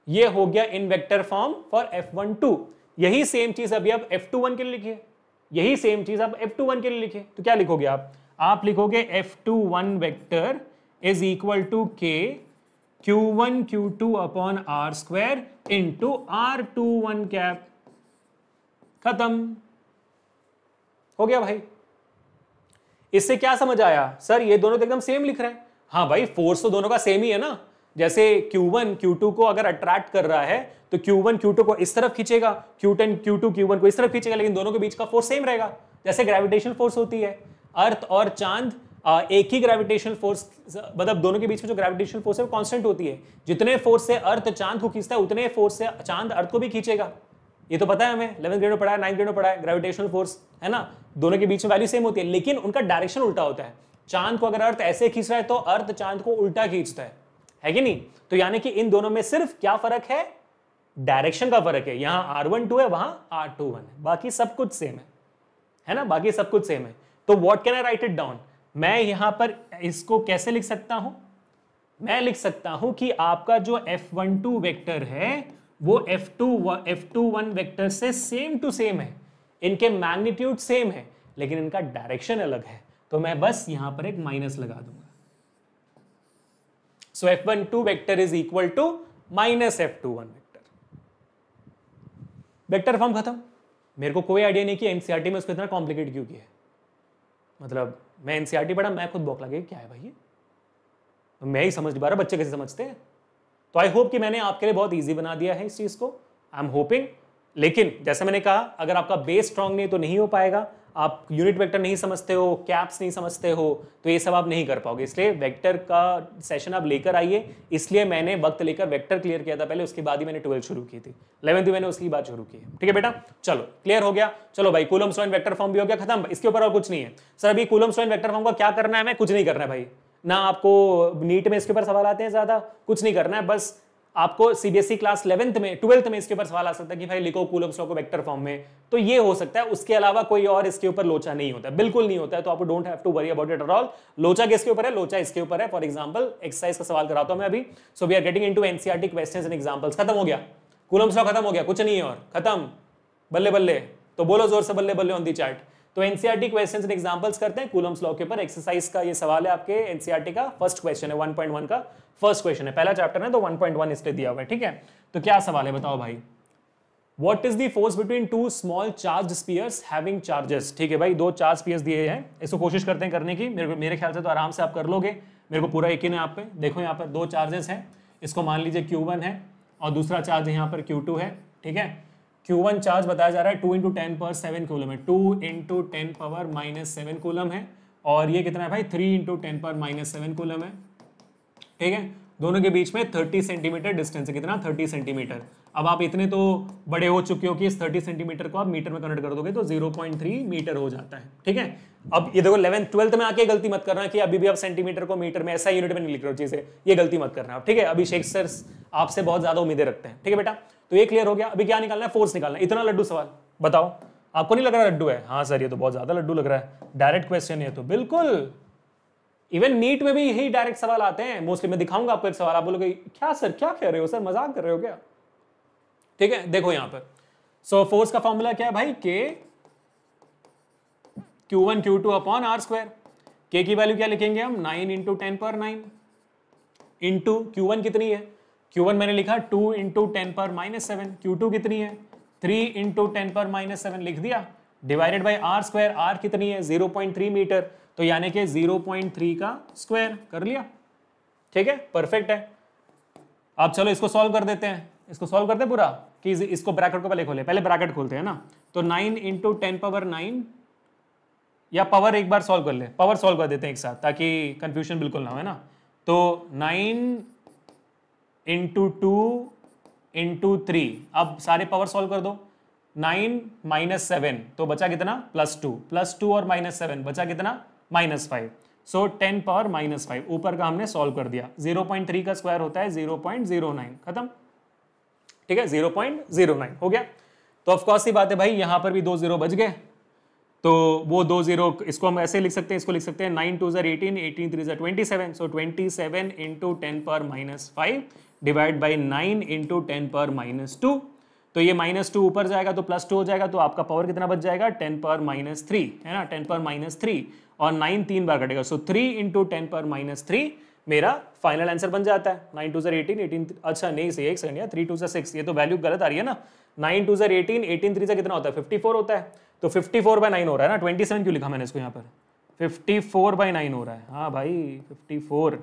ये हो गया इन वेक्टर फॉर्म फॉर F12। यही सेम चीज अभी आप F21 के लिए लिखिए, यही सेम चीज आप F21 के लिए लिखिए, तो क्या लिखोगे आप लिखोगे F21 vector is equal to K Q1 Q2 upon R square into R21 cap, खत्म हो गया भाई। इससे क्या समझ आया, सर ये दोनों तो एकदम सेम लिख रहे हैं। हाँ भाई, फोर्स तो दोनों का सेम ही है ना, जैसे Q1 Q2 को अगर अट्रैक्ट कर रहा है तो Q1 Q2 को इस तरफ खींचेगा, Q10 Q2 Q1 को इस तरफ खींचेगा, लेकिन दोनों के बीच का फोर्स सेम रहेगा। जैसे ग्रेविटेशनल फोर्स होती है, अर्थ और चांद एक ही ग्रेविटेशनल फोर्स, मतलब दोनों के बीच में जो ग्रेविटेशनल फोर्स है वो कांस्टेंट होती है। जितने फोर्स से अर्थ चांद को खींचता है उतने फोर्स से चांद अर्थ को भी खींचेगा। ये तो पता है हमें, 11th ग्रेड में पढ़ा है, 9th ग्रेड में पढ़ा है, ग्रेविटेशनल फोर्स है ना, दोनों के बीच में वैल्यू सेम होती है, लेकिन उनका डायरेक्शन उल्टा होता है। चांद को अगर अर्थ ऐसे खींच रहा है तो अर्थ चांद को उल्टा खींचता है कि नहीं। तो यानी कि इन दोनों में सिर्फ क्या फर्क है, डायरेक्शन का फर्क है। यहां R12 है, वहां R21 है, बाकी सब कुछ सेम है ना, बाकी सब कुछ सेम है। तो what can I right it down, मैं यहां पर इसको कैसे लिख सकता हूं, मैं लिख सकता हूं कि आपका जो F12 वेक्टर है वो F21 वेक्टर से सेम टू सेम है, इनके मैग्नीट्यूड सेम है, लेकिन इनका डायरेक्शन अलग है। तो मैं बस यहां पर एक माइनस लगा दूंगा। So F12 vector is equal to minus F21 vector। Vector form खत्म। मेरे को कोई आइडिया नहीं कि एनसीईआरटी में उसको इतना कॉम्प्लिकेट क्यों किया है, मतलब मैं एनसीईआरटी पढ़ा, मैं खुद बौखला गया क्या है भाई ये, तो मैं ही समझ नहीं पा रहा बच्चे कैसे समझते हैं। तो आई होप कि मैंने आपके लिए बहुत इजी बना दिया है इस चीज को, आई एम होपिंग। लेकिन जैसे मैंने कहा, अगर आपका बेस स्ट्रांग नहीं तो नहीं हो पाएगा, आप यूनिट वेक्टर नहीं समझते हो, कैप्स नहीं समझते हो, तो ये सब आप नहीं कर पाओगे। इसलिए वेक्टर का सेशन आप लेकर आइए, इसलिए मैंने वक्त लेकर वेक्टर क्लियर किया था पहले, उसके बाद ही मैंने 12th शुरू की थी, 11th मैंने उसकी बात शुरू की है। ठीक है बेटा, चलो क्लियर हो गया। चलो भाई, Coulomb's law and vector form भी हो गया खत्म, इसके ऊपर और कुछ नहीं है। सर अभी Coulomb's law and vector form का क्या करना है, मैं कुछ नहीं करना है भाई, ना आपको नीट में इसके ऊपर सवाल आते हैं ज्यादा, कुछ नहीं करना है। बस आपको सीबीएसई क्लास 11th में 12th में इसके ऊपर सवाल आ सकता है कि भाई लिखो कूलम्ब्स लॉ को वेक्टर फॉर्म में, तो ये हो सकता है, उसके अलावा कोई और इसके ऊपर लोचा नहीं होता, बिल्कुल नहीं होता है। तो आप don't have to worry about it at all. लोचा किसके ऊपर है, लोचा इसके ऊपर है। फॉर एग्जांपल एक्सरसाइज का सवाल कराता हूं मैं अभी। So we are getting into NCERT questions and examples. खत्म हो गया, कूलम्ब्स लॉ खत्म हो गया, कुछ नहीं है और, खत्म, बल्ले बल्ले। तो बोलो जोर से बल्ले बल्ले ऑन दी चैट। तो एनसीईआरटी क्वेश्चंस एंड एग्जांपल्स करते हैं कूलम्ब्स लॉ के ऊपर। एक्सरसाइज का ये सवाल है आपके एनसीईआरटी का, फर्स्ट क्वेश्चन है, 1.1 का फर्स्ट क्वेश्चन है, पहला चैप्टर है तो 1.1 इसलिए दिया हुआ है। ठीक है, तो क्या सवाल है बताओ भाई। What is the force between two small charged spheres having charges? ठीक है भाई, दो चार्ज स्पीयर्स दिए हैं, इसको कोशिश करते हैं करने की। मेरे ख्याल से तो आराम से आप कर लोगे, मेरे को पूरा यकीन है आप पे। देखो यहाँ पर दो चार्जेस हैं, इसको मान लीजिए Q1 है और दूसरा चार्ज यहाँ पर Q2 है। ठीक है, Q1 चार्ज बताया जा रहा है 2 × 10⁻⁷ कूलम है, 2 × 10⁻⁷ कूलम है, और ये कितना है भाई 3 × 10⁻⁷ कूलम है। ठीक है, दोनों के बीच में 30 सेंटीमीटर डिस्टेंस है। कितना? 30 सेंटीमीटर। अब आप इतने तो बड़े हो चुके हो कि इस 30 सेंटीमीटर को आप मीटर में कन्वर्ट कर दोगे तो 0.3 मीटर हो जाता है। ठीक है, अब ये देखो 11th 12th में आके गलती मत करना कि अभी भी आप सेंटीमीटर को मीटर में ऐसा यूनिट में नहीं लिख रहे हो चीजें, ये गलती मत करना आप। ठीक है, अभिषेक सर आपसे बहुत ज्यादा उम्मीदें रखते हैं। ठीक है बेटा, तो ये क्लियर हो गया। अभी क्या निकालना है? फोर्स निकालना है। इतना लड्डू सवाल बताओ, आपको नहीं लग रहा लड्डू है? हाँ सर ये तो बहुत ज्यादा लड्डू लग रहा है, डायरेक्ट क्वेश्चन है तो बिल्कुल। इवन नीट में भी यही डायरेक्ट सवाल आते हैं मोस्टली। मैं दिखाऊंगा आपको एक सवाल, आप बोलोगे क्या सर क्या कह रहे हो सर, मजाक कर रहे हो क्या? ठीक है, देखो यहां पर सो फोर्स का फॉर्मूला क्या है भाई? के Q1 Q2 upon are square. के की वैल्यू क्या लिखेंगे हम? 9 इंटू 10 पर 9 इंटू Q1 कितनी है? Q1 मैंने लिखा 2 इंटू 10 पर -7। Q2 कितनी है? 3 इंटू 10 पर -7 लिख दिया, divided by R square. R कितनी है? 0.3 मीटर, तो यानी कि 0.3 का स्क्वायर कर लिया। ठीक है, परफेक्ट है। अब चलो इसको सॉल्व कर देते हैं, इसको सॉल्व करते हैं पूरा कि इसको ब्रैकेट को पहले खोले, पहले ब्रैकेट खोलते हैं ना। तो 9 इंटू 10 पावर 9, या पावर एक बार सॉल्व कर ले, पावर सॉल्व कर देते हैं एक साथ ताकि कंफ्यूजन बिल्कुल ना हो, है ना। तो 9 इंटू 2 इंटू 3, अब सारे पावर सॉल्व कर दो। 9 माइनस 7 तो बचा कितना? +2 और -7 बचा कितना? -5। सो 10 पावर -5 ऊपर का हमने सॉल्व कर दिया। 0.3 का स्क्वायर होता है 0.09, खत्म। ठीक है, 0.09 हो गया। तो ऑफकोर्स सी बात है भाई, यहां पर भी 2 0 बच गए, तो वो 2 0 इसको हम ऐसे लिख सकते हैं, इसको लिख सकते हैं 9 2 18, 18 3 27। सो 27 इंटू 10 पर -5 डिवाइड बाई 9 इंटू 10 पर -2। तो ये -2 ऊपर जाएगा तो +2 हो जाएगा, तो आपका पावर कितना बच जाएगा? 10 पर -3, है ना। 10 पर -3 और 9 3 बार कटेगा, सो 3 इंटू 10 पर -3 मेरा फाइनल आंसर बन जाता है। 9 2 18, 18 अच्छा नहीं सही, एक सेकंड यार, 3 2 6, ये तो वैल्यू गलत आ रही है ना। 9 2 18, 18 3 कितना होता है? 54 होता है, तो 54/9 हो रहा है ना। 27 क्यों लिखा मैंने इसको यहाँ पर? 54/9 हो रहा है। हाँ भाई 54,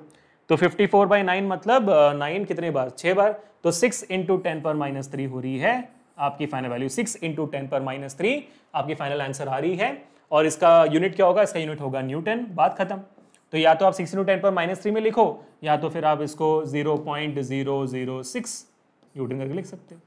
तो 54/9 मतलब 9 कितने बार? 6 बार, तो 6 इंटू 10 पर -3 हो रही है आपकी फाइनल वैल्यू। 6 इंटू 10 पर -3 आपकी फाइनल आंसर आ रही है। और इसका यूनिट क्या होगा? इसका यूनिट होगा न्यूटन। बात खत्म। तो या तो आप 6 इंटू 10 पर -3 में लिखो, या तो फिर आप इसको 0.006 न्यूटन करके लिख सकते हो।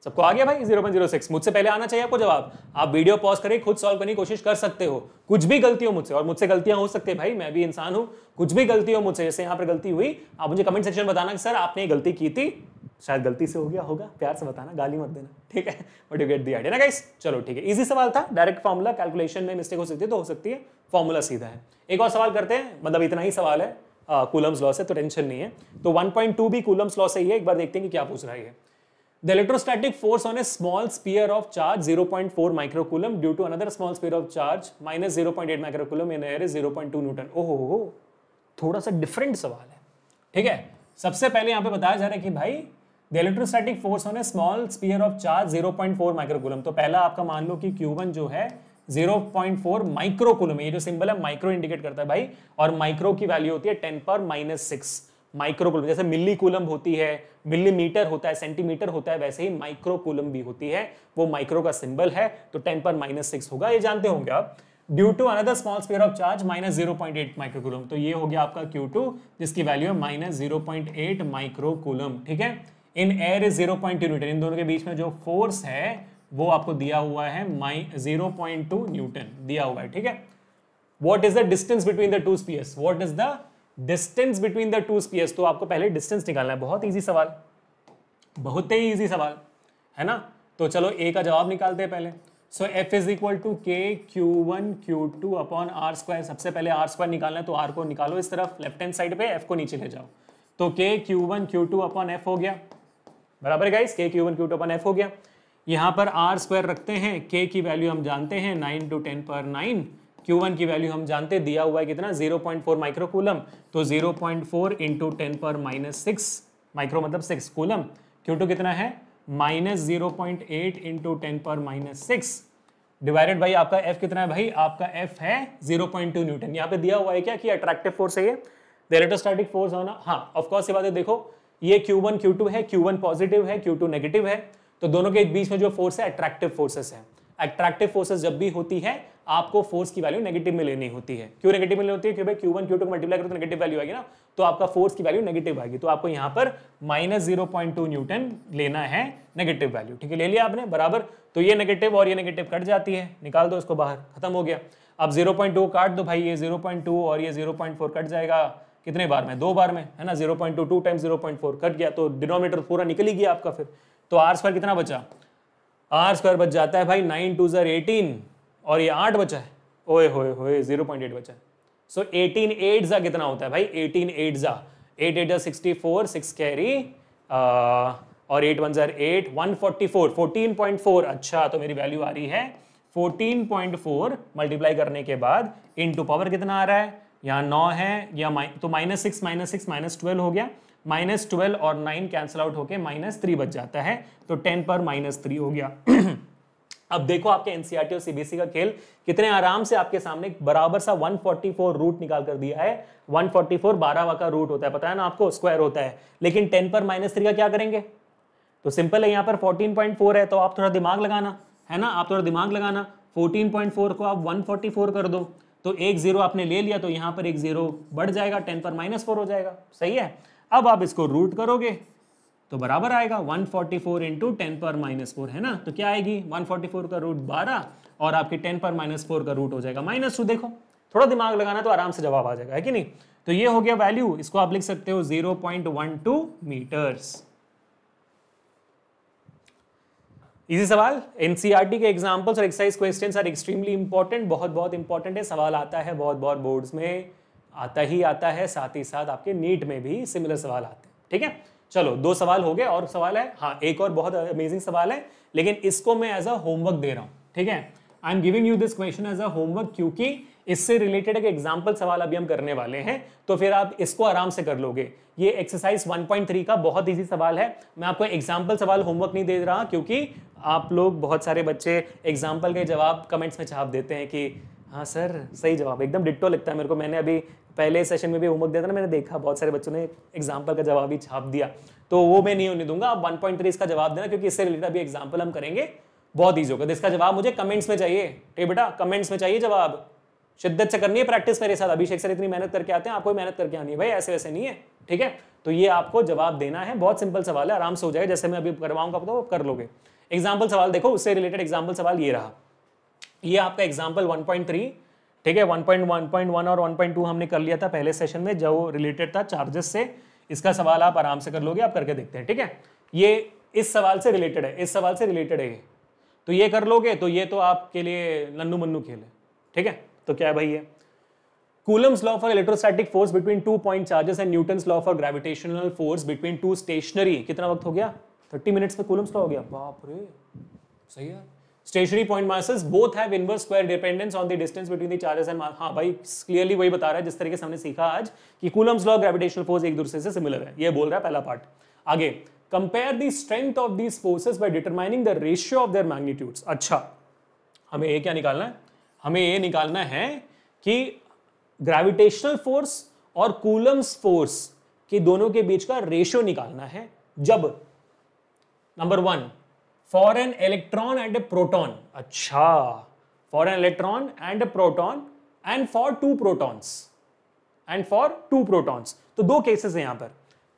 सबको आ गया भाई? 0.06। मुझसे पहले आना चाहिए आपको जवाब। आप वीडियो पॉज करके खुद सॉल्व करने की कोशिश कर सकते हो। कुछ भी गलती हो मुझसे, और मुझसे गलतियां हो सकती है भाई, मैं भी इंसान हूं, कुछ भी गलती हो मुझसे, जैसे यहां पर गलती हुई, आप मुझे कमेंट सेक्शन में बताना कि सर आपने गलती की थी, शायद गलती से हो गया होगा, प्यार से बताना, गाली मत देना। ठीक है, but you get the idea ना गाइस। चलो ठीक है, इजी सवाल था। डायरेक्ट फॉर्मूला, कैलकुलेशन में मिस्टेक हो सकती है तो हो सकती है, फॉर्मूला सीधा है। एक और सवाल करते हैं, मतलब इतना ही सवाल है, कूलम्स लॉ से, तो टेंशन नहीं है। तो 1.2 भी कूलम्स लॉ से ही है। एक बार देखते हैं कि क्या पूछ रहा है। The electrostatic force on a small sphere of charge 0.4 microcoulomb due to another small sphere of charge minus 0.8 microcoulomb in air is 0.2 Newton. ओहो, थोड़ा सा डिफरेंट सवाल है। ठीक है, सबसे पहले यहाँ पे बताया जा रहा है कि भाई the electrostatic force on a small sphere of charge 0.4 microcoulomb। तो पहला आपका मान लो कि Q1 जो है 0.4 माइक्रोकूलम, ये जो सिंबल है माइक्रो इंडिकेट करता है भाई, और माइक्रो की वैल्यू होती है 10 पर -6 माइक्रोकूलम। जैसे मिली कूलम होती है, मिलीमीटर होता है, सेंटीमीटर होता है, वैसे ही माइक्रोकूलम भी होती है, वो माइक्रो का सिंबल है, तो 10 पर -6 होगा, ये जानते होंगे आप। Due to another small sphere of charge -0.8 microcoulomb, तो ये हो गया आपका Q2 जिसकी वैल्यू है -0.8 माइक्रोकूलम। ठीक है, इन एयर इज 0.2 न्यूटन। इन दोनों के बीच में जो फोर्स है वो आपको दिया हुआ है 0.2 न्यूटन दिया हुआ है। ठीक है, what is the distance between the two spheres? What is the distance between the two spheres? तो आपको पहले डिस्टेंस निकालना है। बहुत इजी सवाल, बहुत ही इजी सवाल है ना। तो चलो ए का जवाब निकालते हैं पहले। सो F इज इक्वल टू के Q1 Q2 upon are square. सबसे पहले आर स्क्वायर निकालना है, तो आर को निकालो इस तरफ लेफ्ट हैंड साइड पे, F को नीचे ले जाओ, तो के Q1 Q2 अपॉन F हो गया। बराबर गाइस, के Q1 Q2 अपॉन F हो गया। यहाँ पर आर स्क्वायर रखते हैं, के की वैल्यू हम जानते हैं 9 टू 10 पर 9, Q1 की वैल्यू हम जानते दिया हुआ है कितना 0.4 माइक्रोकूलम, तो 0.4 इंटू 10 पर -6, माइक्रो मतलब 6 कूलम। Q2 कितना है -0.8 इंटू 10 पर -6 डिवाइडेड बाई आपका F कितना है भाई? आपका F है 0.2 न्यूटन। यहाँ पे दिया हुआ है क्या कि अट्रैक्टिव फोर्स है ये, द इलेक्ट्रोस्टैटिक फोर्स होना। हाँ ऑफ कोर्स ये बात है, देखो ये Q1 Q2 है, Q1 पॉजिटिव है, Q2 नेगेटिव है, तो दोनों के बीच में जो फोर्स है अट्रैक्टिव फोर्सेस है। अट्रैक्टिव फोर्सेस जब भी होती है आपको फोर्स की वैल्यू नेगेटिव में लेनी होती है। क्यों नेगेटिव में लेनी होती है? क्योंकि Q1 Q2 को मल्टीप्लाई करो तो नेगेटिव वैल्यू आएगी ना, तो आपका फोर्स की वैल्यू नेगेटिव आएगी, तो आपको यहाँ पर -0.2 न्यूटन लेना है नेगेटिव वैल्यू। ठीक है, ले लिया आपने बराबर, तो ये नेगेटिव और ये नेगेटिव कट जाती है, निकाल दो इसको बाहर, खत्म हो गया। अब 0.2 काट दो भाई, ये 0.2 और ये 0.4 कट जाएगा कितने बार में? 2 बार में, है ना। 0.2 2 टाइम्स 0.4 कट गया, तो डिनोमिनेटर पूरा निकल ही गया आपका फिर। तो आर स्क्वायर कितना बचा? आर स्क्वायर बच जाता है भाई 9 2 18 और ये 8 बचा है, ओए होए होए 0.8 बचा है। सो 18 8 जा कितना होता है भाई? 18 8 जा 8 8 जा 64, 6 कैरी और 8 1 जा 8 144 14.4। अच्छा, तो मेरी वैल्यू आ रही है 14.4 मल्टीप्लाई करने के बाद इनटू पावर कितना आ रहा है? यहाँ 9 है, या तो -6 -12 हो गया, -12 और 9 कैंसिल आउट होके -3 बच जाता है, तो 10 पर -3 हो गया। अब देखो आपके एनसीईआरटी और सीबीएसई का खेल कितने आराम से आपके सामने बराबर सा 144 रूट निकाल कर दिया है। 144 12वां का रूट होता है, पता है ना आपको, स्क्वायर होता है। लेकिन 10 पर -3 का क्या करेंगे? तो सिंपल है, यहाँ पर 14.4 है, तो आप थोड़ा दिमाग लगाना, है ना, आप थोड़ा दिमाग लगाना। 14.4 को आप 144 कर दो, तो एक जीरो आपने ले लिया, तो यहाँ पर एक जीरो बढ़ जाएगा, 10 पर -4 हो जाएगा, सही है। अब आप इसको रूट करोगे तो बराबर आएगा 144 इंटू 10 पर -4, है ना। तो क्या आएगी? 144 का रूट 12 और आपके 10 पर -4 का रूट हो जाएगा -2। देखो थोड़ा दिमाग लगाना तो आराम से जवाब आ जाएगा, है कि नहीं। तो ये हो गया वैल्यू, इसको आप लिख सकते हो 0.12 मीटर्स। इजी सवाल। एनसीईआरटी के एग्जांपल्स और exercise questions are extremely important, बहुत बहुत इंपॉर्टेंट है। सवाल आता है बहुत बहुत बोर्ड्स में, आता है, साथ ही साथ आपके नीट में भी सिमिलर सवाल आते हैं। ठीक है, चलो 2 सवाल हो गए, और सवाल है, हाँ एक और बहुत अमेजिंग सवाल है, लेकिन इसको मैं एज अ होमवर्क दे रहा हूं। ठीक है, I am giving you this question as a homework, क्योंकि इससे रिलेटेड एक एग्जाम्पल सवाल अभी हम करने वाले हैं, तो फिर आप इसको आराम से कर लोगे। ये एक्सरसाइज 1.3 का बहुत इजी सवाल है। मैं आपको एग्जाम्पल सवाल होमवर्क नहीं दे रहा, क्योंकि आप लोग बहुत सारे बच्चे एग्जाम्पल के जवाब कमेंट्स में छाप देते हैं कि हाँ सर सही जवाब, एकदम डिट्टो लगता है मेरे को। मैंने अभी पहले सेशन में भी होमवर्क दिया था ना, मैंने देखा बहुत सारे बच्चों ने एग्जाम्पल का जवाब ही छाप दिया, तो वो मैं नहीं होने दूंगा। आप 1.3 इसका जवाब देना, क्योंकि इससे रिलेटेड अभी एग्जाम्पल हम करेंगे, बहुत ईजी होगा। तो इसका जवाब मुझे कमेंट्स में चाहिए, ठीक बेटा, कमेंट्स में चाहिए जवाब। शिद्दत से करनी है प्रैक्टिस मेरे साथ। अभिषेक सर इतनी मेहनत करके आते हैं, आपको मेहनत करके आनी है भाई, ऐसे वैसे नहीं है। ठीक है, तो ये आपको जवाब देना है, बहुत सिंपल सवाल है, आराम से हो जाएगा। जैसे मैं अभी करवाऊंगा तो कर लोगे। एग्जाम्पल सवाल देखो, उससे रिलेटेड एग्जाम्पल सवाल ये रहा, ये आपका एग्जाम्पल 1.3। ठीक है, 1.1 और 1.2 हमने कर लिया था पहले सेशन में, जो रिलेटेड था चार्जेस से। इसका सवाल आप आराम से कर लोगे, आप करके देखते हैं। ठीक है, ये इस सवाल से रिलेटेड है, इस सवाल से रिलेटेड है, तो ये कर लोगे तो ये तो आपके लिए नन्नू मन्नू खेल है। ठीक है, तो क्या है भाई, ये Coulomb's law for electrostatic force between 2 point charges and Newton's law for gravitational force between 2 stationary, कितना वक्त हो गया? 30 मिनट्स में Coulomb's law हो गया, बाप रे, सही है। Stationary point masses both have inverse square dependence on the distance between the charges and mass। हाँ भाई, क्लियरली वही बता रहा है जिस तरीके से हमने सीखा आज कि Coulomb's law gravitational force एक दूसरे से सिमिलर है, ये बोल रहा है पहला पार्ट। आगे, compare the strength of these forces by determining the ratio of their magnitudes। अच्छा, हमें ये क्या निकालना है? हमें ये निकालना है कि ग्रेविटेशनल फोर्स और कूलम्स फोर्स के दोनों के बीच का रेशियो निकालना है, जब number 1 for an electron and a proton. अच्छा, for an electron and a proton and for 2 protons, तो 2 केसेस हैं यहां पर।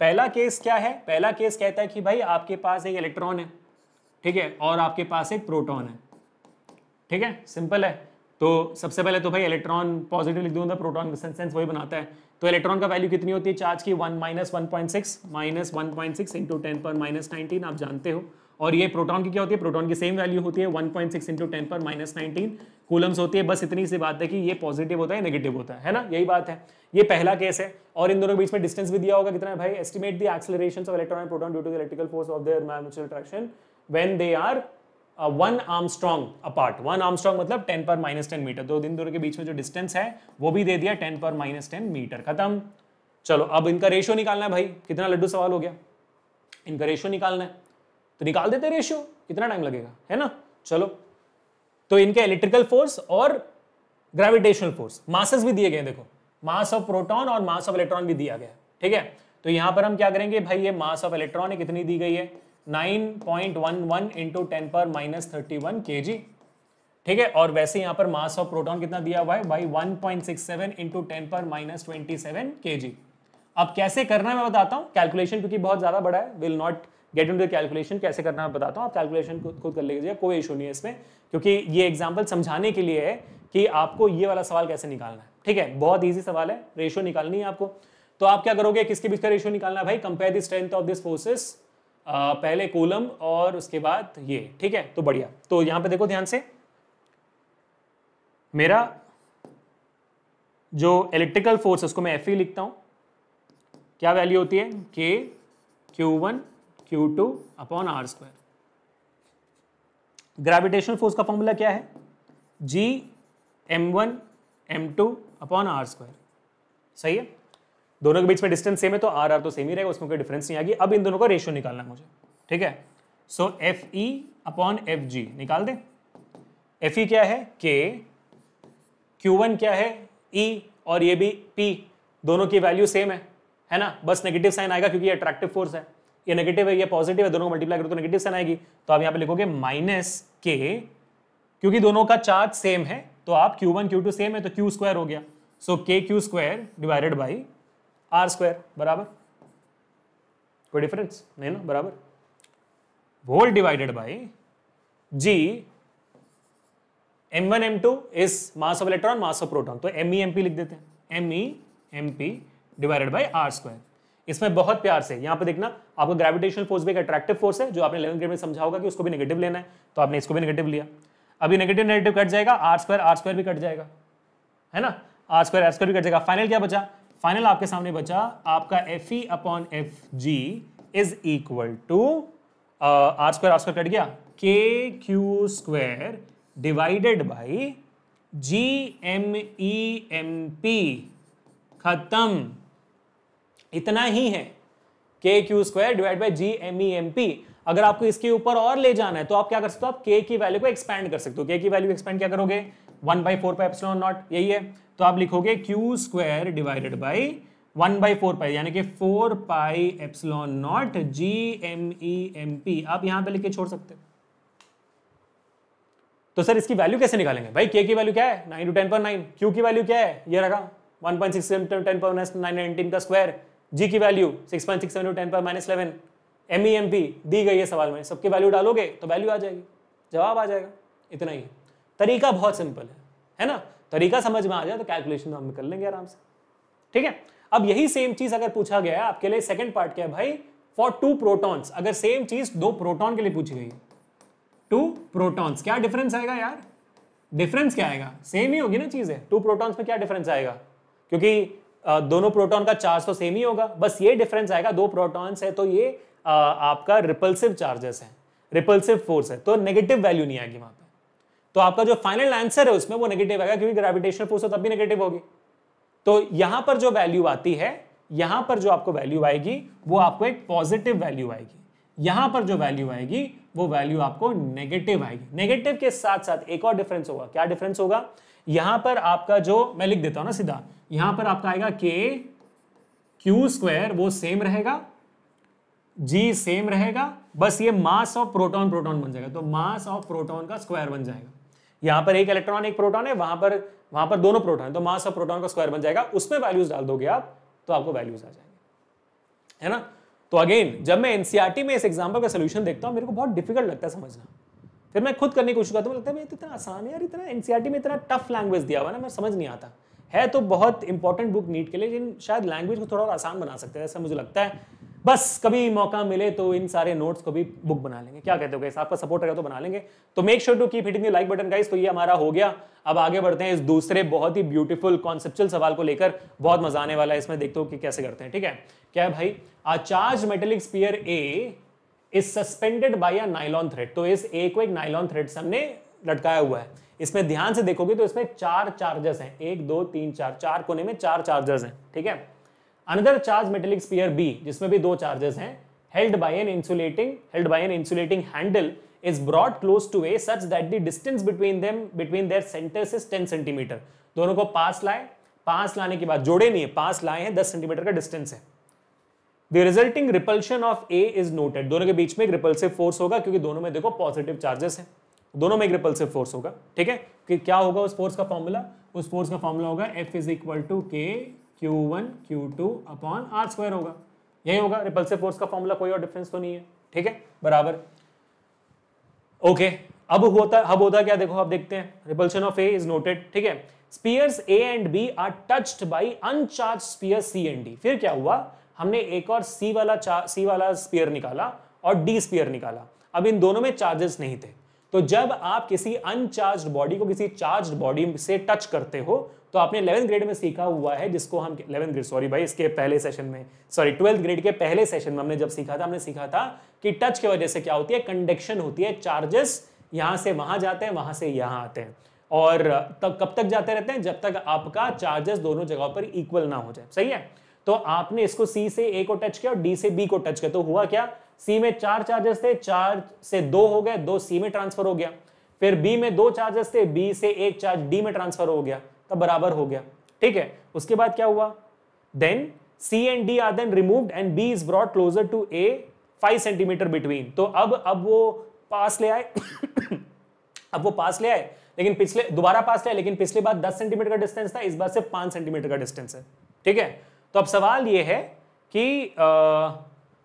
पहला केस क्या है? पहला केस कहता है कि भाई आपके पास एक इलेक्ट्रॉन है, ठीक है, और आपके पास एक प्रोटॉन है। ठीक है, सिंपल है। तो सबसे पहले तो भाई इलेक्ट्रॉन पॉजिटिव लिख दूंगा, प्रोटॉन सेंस वही बनाता है। तो इलेक्ट्रॉन का वैल्यू कितनी होती है चार्ज की? 1 -1.6 इंटू 10 पर -19, आप जानते हो। और ये प्रोटॉन की क्या होती है? प्रोटॉन की सेम वैल्यू होती है 1.6 इंटू 10 पर -19 कूलम्स होती है। बस इतनी सी बात है कि ये पॉजिटिव होता है, नेगेटिव होता है ना, यही बात है। ये पहला केस है, और इन दोनों के बीच में डिस्टेंस भी दिया होगा कितना है भाई? Estimate the accelerations of electron and proton due to the electrical force of their mutual attraction when they are 1 angstrom apart. 1 angstrom मतलब 10 पर -10 मीटर। तो इन दोनों के बीच में जो डिस्टेंस है वो भी दे दिया 10 पर -10 मीटर, खत्म। चलो अब इनका रेशियो निकालना है भाई। कितना लड्डू सवाल हो गया, इनका रेशियो निकालना है, तो निकाल देते रेशियो, कितना टाइम लगेगा, है ना। चलो, तो इनके इलेक्ट्रिकल फोर्स और ग्रेविटेशनल फोर्स, मासेस भी दिए गए, देखो मास ऑफ प्रोटॉन और मास ऑफ इलेक्ट्रॉन भी दिया गया, ठीक है। तो यहां पर हम क्या करेंगे भाई, ये मास ऑफ इलेक्ट्रॉन है, कितनी दी गई है? 9.11 इंटू 10 पर -31 kg, ठीक है, और वैसे यहाँ पर मास ऑफ प्रोटॉन कितना दिया हुआ है भाई 1.67 इंटू 10⁻27 kg। अब कैसे करना है मैं बताता हूँ, कैलकुलेशन क्योंकि बहुत ज्यादा बड़ा है, will not get into the calculation, कैसे करना है बताता हूँ, आप कैलकुलेशन खुद कर लीजिए, कोई इशू नहीं है इसमें, क्योंकि ये एग्जाम्पल समझाने के लिए है कि आपको ये वाला सवाल कैसे निकालना है। ठीक है, बहुत ईजी सवाल है, रेशियो निकालनी है आपको। तो आप क्या करोगे, किसके बीच का रेशियो निकालना है भाई, compare the strength of this forces, पहले कूलम और उसके बाद ये। ठीक है, तो बढ़िया, तो यहां पे देखो ध्यान से, मेरा जो इलेक्ट्रिकल फोर्स उसको मैं Fe लिखता हूं, क्या वैल्यू होती है, K Q1 Q2 upon R square. Gravitational force का फॉर्मूला क्या है, G M1 M2 upon R square. सही है, दोनों के बीच में डिस्टेंस सेम है तो आर तो सेम ही रहेगा, उसमें कोई डिफरेंस नहीं आएगी। अब इन दोनों का रेशियो निकालना है मुझे। ठीक है, सो Fe अपॉन Fg निकाल दे। Fe क्या है K, Q1 क्या है E, और ये भी P, दोनों की वैल्यू सेम है ना, बस नेगेटिव साइन आएगा क्योंकि ये अट्रैक्टिव फोर्स है, ये नेगेटिव है ये पॉजिटिव है, दोनों को मल्टीप्लाई करो तो नेगेटिव साइन आएगी। तो आप यहाँ पे लिखोगे माइनस K, क्योंकि दोनों का चार्ज सेम है तो आप Q1 Q2 सेम है तो Q स्क्वायर हो गया, सो KQ square divided by R square बराबर, कोई डिफरेंस नहीं ना, बराबर, volt divided by G M1 M2 is mass of electron mass of proton, तो MEMP लिख देते हैं, MEMP divided by R square. इसमें बहुत प्यार से यहाँ पे देखना, आपको ग्रेविटेशनल फोर्स भी एक अट्रैक्टिव फोर्स है, जो आपने 11th ग्रेड में समझा होगा कि उसको भी नेगेटिव लेना है, तो आपने इसको भी नेगेटिव लिया। अभी नेगेटिव नेगेटिव कट जाएगा, R स्क्वायर भी कट जाएगा, है ना, R स्क्वायर भी कट जाएगा। फाइनल क्या बचा, फाइनल आपके सामने बचा आपका Fe upon Fg is equal to R square cut गया, KQ square divided by GMEMP, खत्म, इतना ही है, KQ स्क्वायर डिवाइड बाई GMEMP। अगर आपको इसके ऊपर और ले जाना है तो आप क्या कर सकते हो, आप K की वैल्यू को एक्सपैंड कर सकते हो। K की वैल्यू एक्सपैंड क्या करोगे, 1/4 पाई एप्सिलॉन नॉट, यही है, तो आप लिखोगे Q स्क्वायर डिवाइडेड बाई 1/4 पाई, यानी कि 4 पाई एप्सिलॉन नॉट GMEMP, आप यहां पे लिख के छोड़ सकते हो। तो सर इसकी वैल्यू कैसे निकालेंगे भाई, K की वैल्यू क्या है 9 × 10⁻9, Q की वैल्यू क्या है, ये रखा 1.67 × 10⁻9 का स्क्वायर, G की वैल्यू 6.67 × 10⁻11, MEMP दी गई है सवाल में, सबकी वैल्यू डालोगे तो वैल्यू आ जाएगी, जवाब आ जाएगा, इतना ही है। तरीका बहुत सिंपल है ना, तरीका समझ में आ जाए तो कैलकुलेशन हम कर लेंगे आराम से। ठीक है, अब यही सेम चीज अगर पूछा गया है आपके लिए, सेकंड पार्ट क्या है भाई, फॉर 2 प्रोटॉन्स, अगर सेम चीज 2 प्रोटॉन के लिए पूछी गई है, 2 प्रोटॉन्स, क्या डिफरेंस आएगा यार, डिफरेंस क्या आएगा, सेम ही होगी ना चीजें, 2 प्रोटॉन्स में क्या डिफरेंस आएगा, क्योंकि दोनों प्रोटॉन का चार्ज तो सेम ही होगा, बस ये डिफरेंस आएगा, 2 प्रोटॉन्स है तो ये आपका रिपल्सिव चार्जेस है, रिपल्सिव फोर्स है, तो नेगेटिव वैल्यू नहीं आएगी वहां पे। तो आपका जो फाइनल आंसर है उसमें वो नेगेटिव आएगा, क्योंकि ग्रेविटेशनल फोर्स हो तब भी नेगेटिव होगी। तो यहां पर जो वैल्यू आती है, यहां पर जो आपको वैल्यू आएगी वो आपको एक पॉजिटिव वैल्यू आएगी, यहां पर जो वैल्यू आएगी वो वैल्यू आपको नेगेटिव आएगी। नेगेटिव के साथ साथ एक और डिफरेंस होगा, क्या डिफरेंस होगा, यहां पर आपका जो, मैं लिख देता हूं ना सीधा, यहां पर आपका आएगा KQ स्क्वायर, वो सेम रहेगा, G सेम रहेगा, बस ये मास ऑफ प्रोटॉन बन जाएगा, तो मास ऑफ प्रोटॉन का स्क्वायर बन जाएगा। यहां पर एक इलेक्ट्रॉन एक प्रोटॉन है, वहां पर दोनों प्रोटॉन है, तो मास ऑफ प्रोटॉन का स्क्वायर बन जाएगा, उसमें वैल्यूज डाल दोगे आप तो आपको वैल्यूज आ जाएंगे, है ना। तो अगेन जब मैं एनसीईआरटी में इस एग्जांपल का सॉल्यूशन देखता हूं, मेरे को बहुत डिफिकल्ट लगता है समझना, फिर मैं खुद करने की कोशिश करता हूं, लगता है इतना आसान है यार, इतना एनसीईआरटी में इतना टफ लैंग्वेज दिया हुआ है ना, मैं समझ नहीं आता है, तो बहुत इंपॉर्टेंट बुक नीट के लिए, लेकिन शायद लैंग्वेज को थोड़ा और आसान बना सकते हैं, ऐसा मुझे लगता है। बस कभी मौका मिले तो इन सारे नोट्स को भी बुक बना लेंगे, क्या कहते हो गाइस, आपका सपोर्ट रहेगा तो बना लेंगे। तो make sure to keep hitting the like button guys. तो ये हमारा हो गया, अब आगे बढ़ते हैं इस दूसरे बहुत ही ब्यूटीफुल कॉन्सेप्चुअल सवाल को लेकर, बहुत मजा आने वाला है इसमें, देखते हो कि कैसे करते हैं। ठीक है, क्या है भाई, a charge metallic sphere A is suspended bye a nylon thread. तो इस ए को एक नायलॉन थ्रेड से हमने लटकाया हुआ है, इसमें ध्यान से देखोगे तो इसमें 4 चार्जेस हैं, 1 2 3 4 कोने में 4 चार्जेस हैं। ठीक है, another charge metallic sphere B, जिसमें भी 2 चार्जेस हैं, held by an insulating handle is brought close to A such that the distance between their centers is 10 centimetre. दोनों को पास लाने के बाद, जोड़े नहीं है, पास लाए हैं, 10 सेंटीमीटर का डिस्टेंस है। The resulting repulsion of A is noted। दोनों के बीच में एक रिपल्सिव फोर्स होगा, क्योंकि दोनों में देखो पॉजिटिव चार्जेस हैं। दोनों में एक रिपल्सिव फोर्स होगा, ठीक है। कि क्या होगा उस फोर्स का फॉर्मूला, उस फोर्स का फॉर्मूला होगा F इज इक्वल टू के Q1 Q2 upon are square होगा, यही होगा रिपल्सिव फोर्स का फॉर्मूला, कोई और डिफरेंस तो नहीं है, ठीक है, बराबर। ओके, अब होता क्या देखो, अब देखते हैं। Repulsion of A is noted, ठीक है। Spheres A and B are touched by uncharged sphere C and D. फिर क्या हुआ, हमने एक और सी वाला स्पीयर निकाला और डी स्पीयर निकाला। अब इन दोनों में चार्जेस नहीं थे, तो जब आप किसी अनचार्ज्ड बॉडी को किसी चार्ज्ड बॉडी से टच करते हो, तो आपने 11th ग्रेड में सीखा हुआ है, जिसको हम 11th ग्रेड सॉरी भाई इसके पहले सेशन में 12th ग्रेड के पहले सेशन में हमने जब सीखा था, हमने सीखा था कि टच की वजह से क्या होती है, कंडक्शन होती है, चार्जेस यहां से वहां जाते हैं, वहां से यहां आते हैं, और तब कब तक जाते रहते हैं, जब तक आपका चार्जेस दोनों जगहों पर इक्वल ना हो जाए, सही है। तो आपने इसको सी से ए को टच किया और डी से बी को टच किया, तो हुआ क्या, सी में 4 चार्जेस थे, 4 से 2 हो गए, 2 सी में ट्रांसफर हो गया। फिर बी में 2 चार्जेस थे, बी से 1 चार्ज डी में ट्रांसफर हो गया, तब बराबर हो गया, ठीक है। उसके बाद क्या हुआ, then C and D are then removed and B is brought closer to A 5 centimetre between. तो अब वो पास ले आए अब वो पास ले आए, लेकिन दोबारा पास ले आए, लेकिन पिछले बार 10 सेंटीमीटर का डिस्टेंस था, इस बार सिर्फ 5 सेंटीमीटर का डिस्टेंस है, ठीक है। तो अब सवाल ये है कि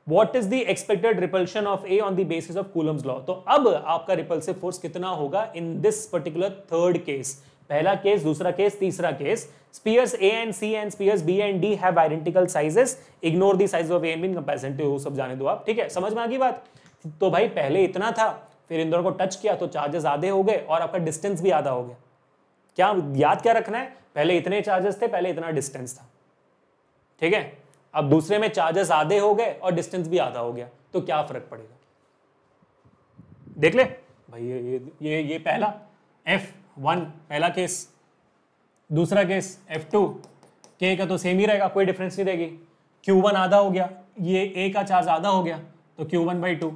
what is the expected repulsion of A on the basis of Coulomb's law. तो अब आपका रिपल्सिव फोर्स कितना होगा in this particular third case, पहला केस, दूसरा केस, तीसरा case. Spheres A and C and spheres B and D have identical sizes, ignore the size of A and B in comparison to, सब जाने दो आप, ठीक है, समझ में आ गई बात। तो भाई पहले इतना था, फिर इन दोनों को टच किया तो चार्जेस आधे हो गए और आपका डिस्टेंस भी आधा हो गया। क्या याद क्या रखना है, पहले इतने चार्जेस थे, पहले इतना डिस्टेंस था, ठीक है। अब दूसरे में चार्जेस आधे हो गए और डिस्टेंस भी आधा हो गया, तो क्या फर्क पड़ेगा, देख ले भाई। ये पहला F1 पहला केस, दूसरा केस F2, K का तो सेम ही रहेगा, कोई डिफरेंस नहीं रहेगी। Q1 आधा हो गया, ये A का चार्ज आधा हो गया तो Q1/2,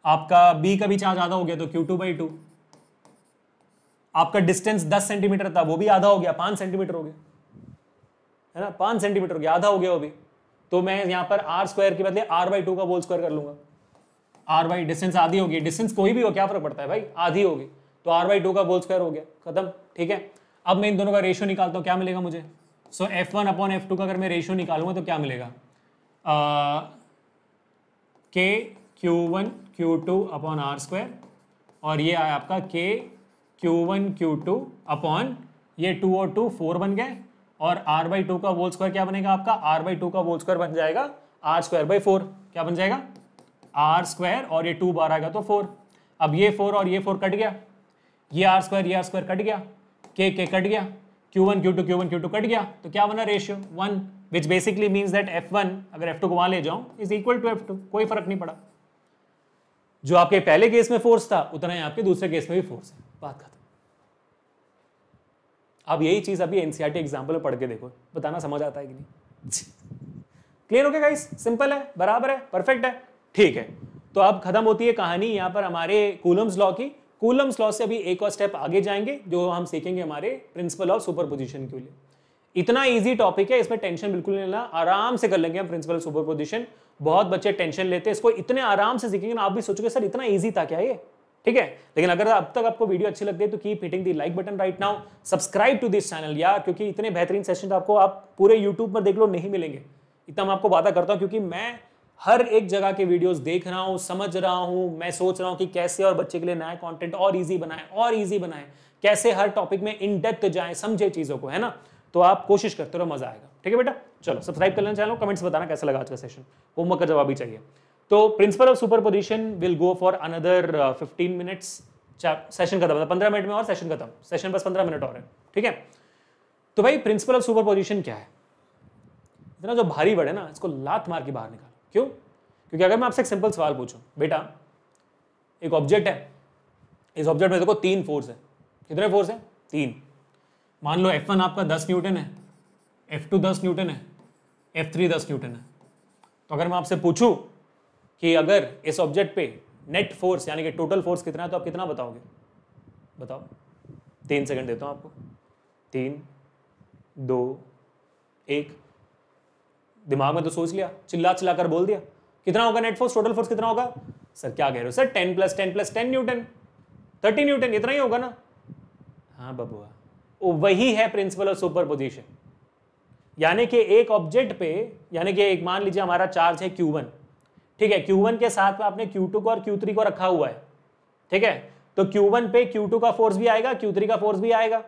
आपका B का भी चार्ज आधा हो गया तो Q2/2, आपका डिस्टेंस 10 सेंटीमीटर था, वो भी आधा हो गया, 5 सेंटीमीटर हो गया, है ना, 5 सेंटीमीटर हो गया, आधा हो गया वो भी। तो मैं यहां पर आर स्क्वायर के बदले r/2 का होल स्क्वायर कर लूंगा, r/, डिस्टेंस आधी होगी, डिस्टेंस कोई भी हो क्या फर्क पड़ता है भाई, आधी होगी, तो r/2 का होल स्क्वायर हो गया, खत्म, ठीक है। अब मैं इन दोनों का रेशियो निकालता हूं, क्या मिलेगा मुझे, सो F1 अपॉन F2 का अगर मैं रेशियो निकालूंगा तो क्या मिलेगा, K Q1 Q2 upon are square, और ये आया आपका K Q1 Q2 अपॉन ये 2 और 2 4 बन गए, और r/2 का होल स्क्वायर क्या बनेगा आपका, r/2 का होल स्क्वायर बन जाएगा r²/4, क्या बन जाएगा r², और ये 2 बार आएगा तो 4। अब ये 4 और ये 4 कट गया, ये r² कट गया, K कट गया, Q1 Q2 कट गया, तो क्या बना ratio 1, which basically means that F1 अगर F2 को वहां ले जाऊं इज इक्वल टू F2, कोई फर्क नहीं पड़ा। जो आपके पहले केस में फोर्स था उतना ही आपके दूसरे केस में भी फोर्स है, बात खत्म। अब यही चीज अभी एनसीईआरटी एग्जाम्पल में पढ़ के देखो, बताना समझ आता है कि नहीं। क्लियर हो गया गाइस, सिंपल है, बराबर है, परफेक्ट है, ठीक है। तो अब खत्म होती है कहानी यहां पर हमारे कूलम्स लॉ की। कूलम्स लॉ से अभी एक और स्टेप आगे जाएंगे, जो हम सीखेंगे हमारे प्रिंसिपल ऑफ सुपरपोजिशन के लिए। इतना इजी टॉपिक है, इसमें टेंशन बिल्कुल नहीं लेना, आराम से कर लेंगे हम प्रिंसिपल ऑफ सुपरपोजिशन। बहुत बच्चे टेंशन लेते हैं, इसको इतने आराम से सीखेंगे ना, आप भी सोचोगे सर इतना इजी था क्या ये, ठीक है। लेकिन अगर अब तक आपको वीडियो अच्छी लगती है तो keep hitting the like button right now, subscribe to this channel यार, क्योंकि इतने बेहतरीन सेशन आपको आप पूरे यूट्यूब पर देख लो नहीं मिलेंगे, इतना मैं आपको वादा करता हूं, क्योंकि मैं हर एक जगह के वीडियोस देख रहा हूं, समझ रहा हूं, मैं सोच रहा हूं कि कैसे और बच्चे के लिए नया कंटेंट और इजी बनाएं, कैसे हर टॉपिक में इन डेप्थ जाएं, समझे चीजों को, है ना। तो आप कोशिश करते रहो, मजा आएगा, ठीक है बेटा। चलो सब्सक्राइब कर लेना चैनल, कमेंट्स बताना कैसा लगा आज का सेशन, होमवर्क का जवाब भी चाहिए। तो principal of superposition will go for another 15 minutes, session खत्म, 15 मिनट में और सेशन खत्म, सेशन बस 15 मिनट और है, ठीक है। तो भाई प्रिंसिपल ऑफ सुपरपोजिशन क्या है, इतना जो भारी वर्ड है ना, इसको लात मार के बाहर निकालो। क्यों? क्योंकि अगर मैं आपसे एक सिंपल सवाल पूछूं, बेटा एक ऑब्जेक्ट है, इस ऑब्जेक्ट में देखो 3 फोर्स है, कितने फोर्स है 3। मान लो F1 आपका 10 न्यूटन है, F2 10 न्यूटन है, F3 10 न्यूटन है। तो अगर मैं आपसे पूछूं कि अगर इस ऑब्जेक्ट पे नेट फोर्स यानी कि टोटल फोर्स कितना है, तो आप कितना बताओगे, बताओ। 3 सेकंड देता हूं आपको, 3 2 1, दिमाग में तो सोच लिया, चिल्ला कर बोल दिया, कितना होगा नेट फोर्स, टोटल फोर्स कितना होगा। सर क्या कह रहे हो सर, 10 + 10 + 10 न्यूटन। 30 न्यूटन, इतना ही होगा ना। हाँ बबुआ, वही है प्रिंसिपल ऑफ सुपरपोजिशन। यानी कि एक ऑब्जेक्ट पे, यानी कि एक मान लीजिए हमारा चार्ज है Q1, ठीक है, Q1 के साथ में आपने Q2 को और Q3 को रखा हुआ है, ठीक है, तो Q1 पे Q2 का फोर्स भी आएगा, Q3 का फोर्स भी आएगा।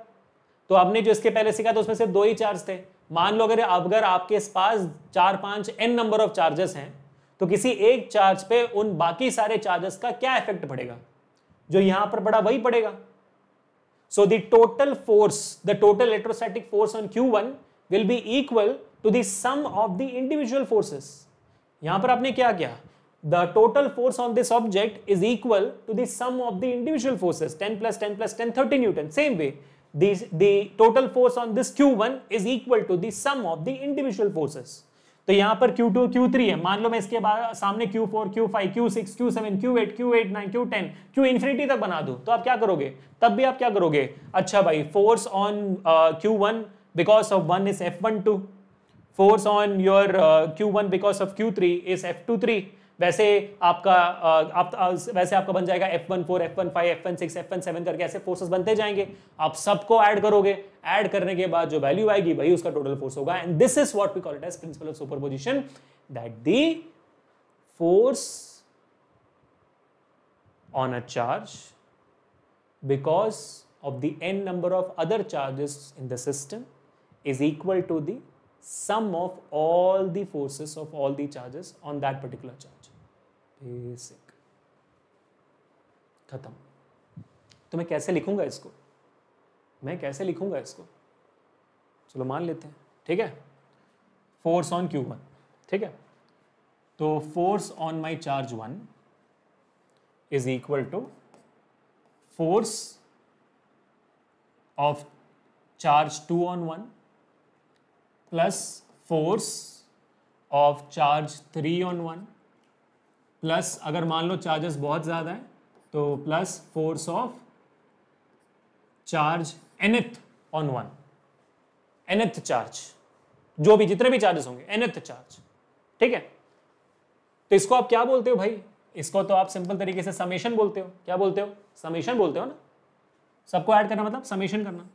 तो आपने जो इसके पहले सीखा था उसमें सिर्फ 2 ही चार्ज थे। मान लो अगर आपके पास 4-5 n नंबर ऑफ चार्जेस हैं, तो किसी एक चार्ज पे उन बाकी सारे चार्जेस का क्या इफेक्ट पड़ेगा, जो यहां पर पड़ा वही पड़ेगा। So the total force, the total electrostatic force on Q1 will be equal to the sum of the individual forces. यहां पर आपने क्या किया, the total force on this object is equal to the sum of the individual forces, 10 + 10 + 10 30 newton. Same way the total force on this Q1 is equal to the sum of the individual forces। तो यहां पर Q2 Q3 है, मान लो मैं इसके बाद सामने Q4 Q5 Q6 Q7 Q8 Q8 9 Q10 Q infinity तक बना दूं, तो आप क्या करोगे, तब भी आप क्या करोगे, अच्छा भाई force on Q1 because of 1 is F12, force on your Q1 because of Q3 is F23। वैसे आपका बन जाएगा F14 F15 F16 F17 करके ऐसे फोर्सेस बनते जाएंगे। आप सबको ऐड करोगे, ऐड करने के बाद जो वैल्यू आएगी वही उसका टोटल फोर्स होगा। And this is what we call it as principle of superposition, that the force on a charge because of the n number of other charges in the system is equal to the sum of all the forces of all the charges on that particular charge। Basic, खत्म। तो मैं कैसे लिखूंगा इसको, चलो मान लेते हैं, ठीक है, फोर्स ऑन Q1, ठीक है, तो force on my charge 1 is equal to force of charge 2 on 1 plus force of charge 3 on 1 plus, अगर मान लो चार्जेस बहुत ज्यादा है तो plus force of charge nth on 1, nth charge, जो भी जितने भी चार्जेस होंगे nth चार्ज, ठीक है। तो इसको आप क्या बोलते हो भाई, इसको तो आप सिंपल तरीके से समेशन बोलते हो। क्या बोलते हो, समेशन बोलते हो ना, सबको ऐड करना मतलब समेशन करना,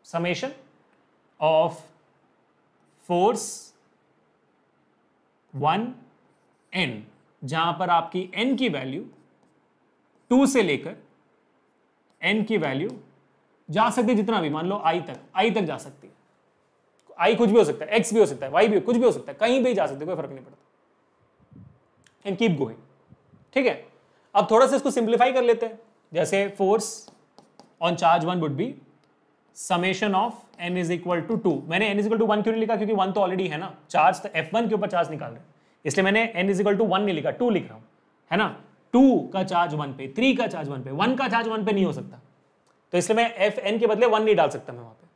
समेशन ऑफ फोर्स 1n, जहां पर आपकी n की वैल्यू 2 से लेकर n की वैल्यू जा सकती है जितना भी, मान लो i तक जा सकती है। i कुछ भी हो सकता है, x भी हो सकता है, y भी, कुछ भी हो सकता है, कहीं भी जा सकते, कोई फर्क नहीं पड़ता। एंड कीप गोइंग, ठीक है। अब थोड़ा सा इसको सिंप्लीफाई कर लेते हैं, जैसे force on charge 1 would be summation of n is equal to 2। मैंने n इज इक्वल टू 1 क्यों नहीं लिखा, क्योंकि 1 तो ऑलरेडी है ना, चार्ज तो F1 के ऊपर चार्ज निकाल रहे हैं, इसलिए मैंने n इज इक्वल टू 1 नहीं लिखा, 2 लिख रहा हूं, है ना। 2 का चार्ज 1 पे, 3 का चार्ज 1 पे, 1 का चार्ज 1 पे नहीं हो सकता, तो इसलिए मैं Fn के बदले 1 नहीं डाल सकता मैं वहां पे,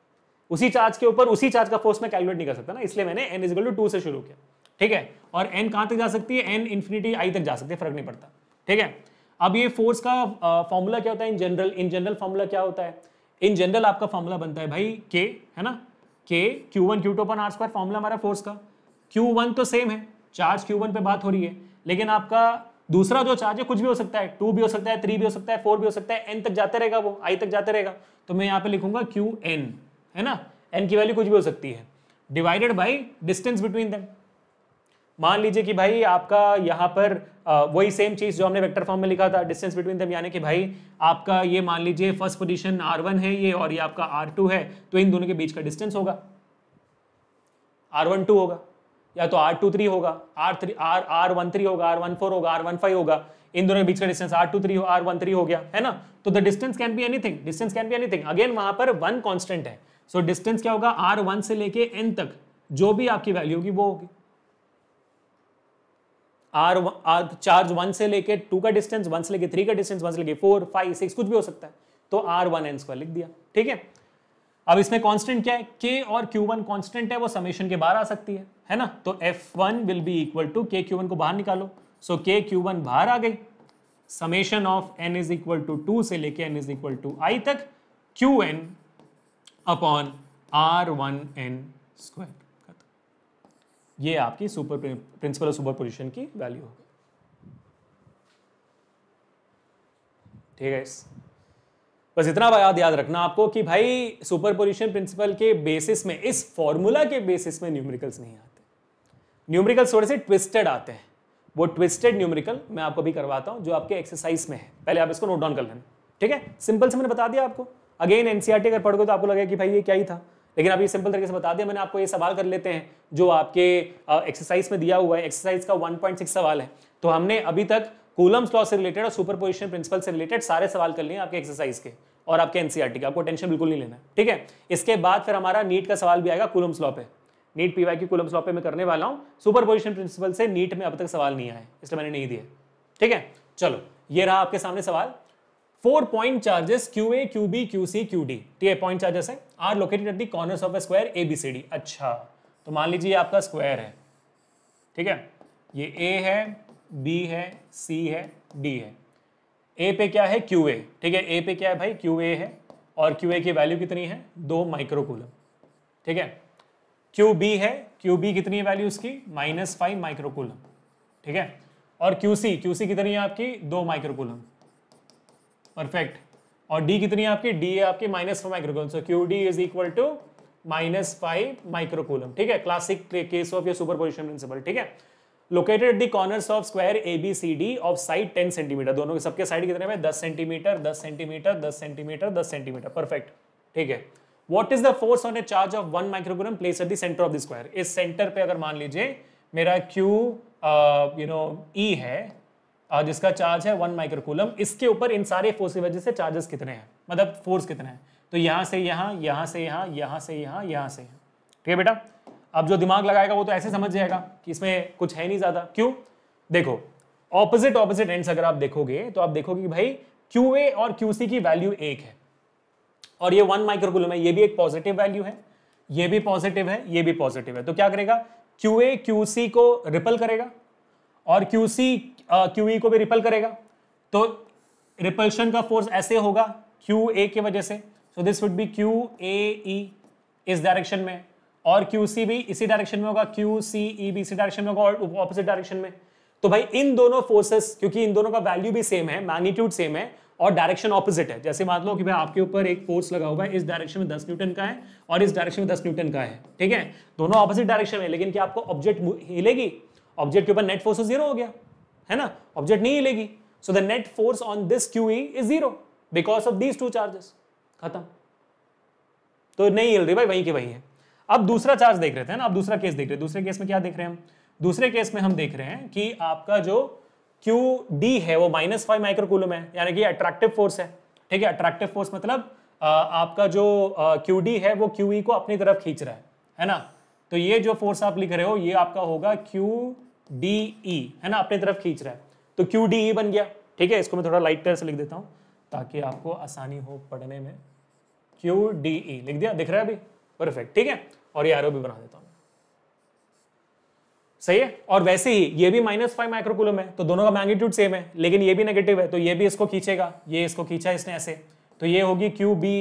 उसी चार्ज के ऊपर उसी चार्ज का फोर्स मैं कैलकुलेट नहीं कर सकता ना, इसलिए मैंने n इज इक्वल टू 2 से शुरू किया, ठीक है। और n कहां तक जा सकती है, n इंफिनिटी i तक जा सकती है, फर्क नहीं पड़ता, ठीक है। अब ये फोर्स का फॉर्मूला क्या होता है इन जनरल फॉर्मूला क्या होता है, इन जनरल आपका फॉर्मूला बनता है भाई K, है ना, K Q1 Q2 अपन R² फॉर्मूला हमारा फोर्स का। Q1 तो सेम है, चार्ज Q1 पे बात हो रही है, लेकिन आपका दूसरा जो चार्ज है कुछ भी हो सकता है, 2 भी हो सकता है, 3 भी हो सकता है, 4 भी हो सकता है, n तक जाते रहेगा, वो i तक जाते रहेगा, तो मैं यहाँ पे लिखूंगा Qn, है ना, n की वैल्यू कुछ भी हो सकती है, divided by distance between them. मान लीजिए कि भाई आपका यहाँ पर वही सेम चीज जो हमने वेक्टर फॉर्म में लिखा था, डिस्टेंस बिटवीन देम, यानी कि भाई आपका ये मान लीजिए फर्स्ट पोजीशन R1 है ये, और ये आपका R2 है, तो इन दोनों के बीच का डिस्टेंस होगा R12 होगा, या तो R23 होगा, R13 होगा, R14 होगा, R15 होगा, इन दोनों के बीच का डिस्टेंस R23 R13 हो गया, है ना। तो the distance can be anything, again वहां पर 1 कांस्टेंट है, सो डिस्टेंस क्या होगा, R1 से लेके n तक जो भी आपकी वैल्यू होगी वो होगी। चार्ज 1 से लेके 2 का डिस्टेंस, 1 से लेके 3 का डिस्टेंस, 1 से लेके 4 5 6 कुछ भी हो सकता है, तो R1n² लिख दिया, ठीक है। अब इसमें कांस्टेंट क्या है, K और Q1 कांस्टेंट है, वो समेशन के बाहर आ सकती है ना, तो F1 will be equal to K Q1 को बाहर निकालो, सो K Q1 बाहर आ गई, summation of n is equal to 2 से लेके n is equal to i तक Qn अपॉन R1n²। ये आपकी प्रिंसिपल ऑफ सुपरपोजिशन की वैल्यू होगी, ठीक है, बस इतना याद रखना आपको कि भाई सुपरपोजिशन प्रिंसिपल के बेसिस में, इस फॉर्मूला के बेसिस में न्यूमेरिकल्स नहीं आते, न्यूमेरिकल्स थोड़े से ट्विस्टेड आते हैं। वो ट्विस्टेड न्यूमेरिकल मैं आपको भी करवाता हूं जो आपके एक्सरसाइज में है, पहले आप इसको नोट डाउन कर लेना, ठीक है। सिंपल से मैंने बता दिया आपको, अगेन एनसीईआरटी अगर पढ़ोगे तो आपको लगेगा कि भाई ये क्या ही था, लेकिन अभी सिंपल तरीके से बता दिया मैंने आपको। ये सवाल कर लेते हैं जो आपके एक्सरसाइज में दिया हुआ है, एक्सरसाइज का 1.6 सवाल है। तो हमने अभी तक कूलम्स लॉ से रिलेटेड और सुपरपोजिशन प्रिंसिपल से रिलेटेड सारे सवाल कर लिए आपके एक्सरसाइज के और आपके एनसीईआरटी का, आपको टेंशन बिल्कुल नहीं लेना, ठीक है। इसके बाद फिर हमारा नीट का सवाल भी आएगा कूलम्स लॉ पे, नीट पीवाईक्यू कूलम्स लॉ पे मैं करने वाला हूं। सुपरपोजिशन प्रिंसिपल से नीट में अब तक सवाल नहीं आए, इसलिए मैंने नहीं दिए, ठीक है। चलो ये रहा आपके सामने सवाल। 4 point charges QA, QB, QC, QD, ठीक है, पॉइंट चार्जेस है, are located at the corners of a square ABCD। अच्छा, तो मान लीजिए आपका स्क्वायर है, ठीक है, ये A है, B है, C है, D है। A पे क्या है? QA, ठीक है, A पे क्या है भाई? QA है, और QA की वैल्यू कितनी है? 2 माइक्रोकूलम, ठीक है। QB है, QB कितनी है वैल्यू उसकी? -5 माइक्रोकूलम, ठीक है। और QC कितनी है आपकी? 2 माइक्रोकूलम, परफेक्ट। और D कितनी है आपकी? D है आपकी -4 microcoulomb, so QD is equal to -5 microcoulomb, ठीक है। Classic case of your superposition principle, ठीक है। Located at the corners of square ABCD of side 10 centimetre, दोनों के सबके साइड कितने में? 10 centimetre, 10 centimetre, 10 centimetre, 10 centimetre, perfect, ठीक है। What is the force on a charge of 1 microcoulomb placed at the center of the square? इस centre पे अगर मान लीजिए मेरा Q E है, जिसका चार्ज है 1 माइक्रोकूलम, इसके ऊपर इन सारे फोर्स की वजह से चार्जेस कितने हैं, मतलब फोर्स कितने हैं? तो यहां से यहां, यहां से यहां, यहां से यहां, यहां से यहां, ठीक है बेटा। अब जो दिमाग लगाएगा वो तो ऐसे समझ जाएगा कि इसमें कुछ है नहीं ज्यादा। क्यों? देखो, ऑपोजिट एंड्स अगर आप देखोगे तो आप देखोगे कि भाई QA और QC की वैल्यू एक है, और ये 1 माइक्रोकूलम है, ये भी एक पॉजिटिव वैल्यू है, ये भी पॉजिटिव है, ये भी पॉजिटिव है। तो क्या करेगा? QA QC को रिपल करेगा और QC QE को भी रिपल करेगा, तो रिपल्शन का फोर्स ऐसे होगा QA की वजह से, so this would be QAE इस डायरेक्शन में, और QC भी इसी डायरेक्शन में होगा, QCE भी इसी डायरेक्शन में होगा, और ऑपोजिट डायरेक्शन में। तो भाई इन दोनों फोर्सेस, क्योंकि इन दोनों का वैल्यू भी सेम है, मैग्नीट्यूड सेम है, और डायरेक्शन ऑपोजिट है। जैसे मान लो कि भाई आपके ऊपर एक फोर्स लगा हुआ है, इस डायरेक्शन में 10 न्यूटन का है और इस डायरेक्शन में 10 न्यूटन का है, ठीक है, दोनों ऑपोजिट डायरेक्शन में, लेकिन क्या आपको ऑब्जेक्ट हिलेगी? ऑब्जेक्ट के ऊपर नेट फोर्स 0 हो गया है ना, ऑब्जेक्ट नहीं हिलेगी। So the net force on this QE is 0 because of these 2 charges, खत्म। तो नहीं हिल रही भाई, वहीं के वहीं है। अब दूसरा चार्ज देख रहे थे ना, अब दूसरा केस देख रहे हैं। दूसरे केस में क्या देख रहे हैं हम? दूसरे केस में हम देख रहे हैं कि आपका जो QD है वो -5 माइक्रोकूलम है, यानी कि अट्रैक्टिव फोर्स है, ठीक है। अट्रैक्टिव फोर्स मतलब आपका जो QD है वो QE को अपनी तरफ खींच रहा है ना। तो ये जो फोर्स आप लिख रहे हो ये आपका होगा QDE, है ना, अपनी तरफ खींच रहा है, तो QDE बन गया, ठीक है। इसको मैं थोड़ा लाइट कलर से लिख देता हूं ताकि आपको आसानी हो पढ़ने में। QDE लिख दिया, दिख रहा है अभी? परफेक्ट, ठीक है। और ये एरो भी बना देता हूं, सही है। और वैसे ही ये भी -5 माइक्रोकूलम है, तो दोनों का मैग्नीट्यूड सेम है, लेकिन ये भी नेगेटिव है, तो ये भी इसको खींचेगा, ये इसको खींचा इसने ऐसे, तो ये होगी QB।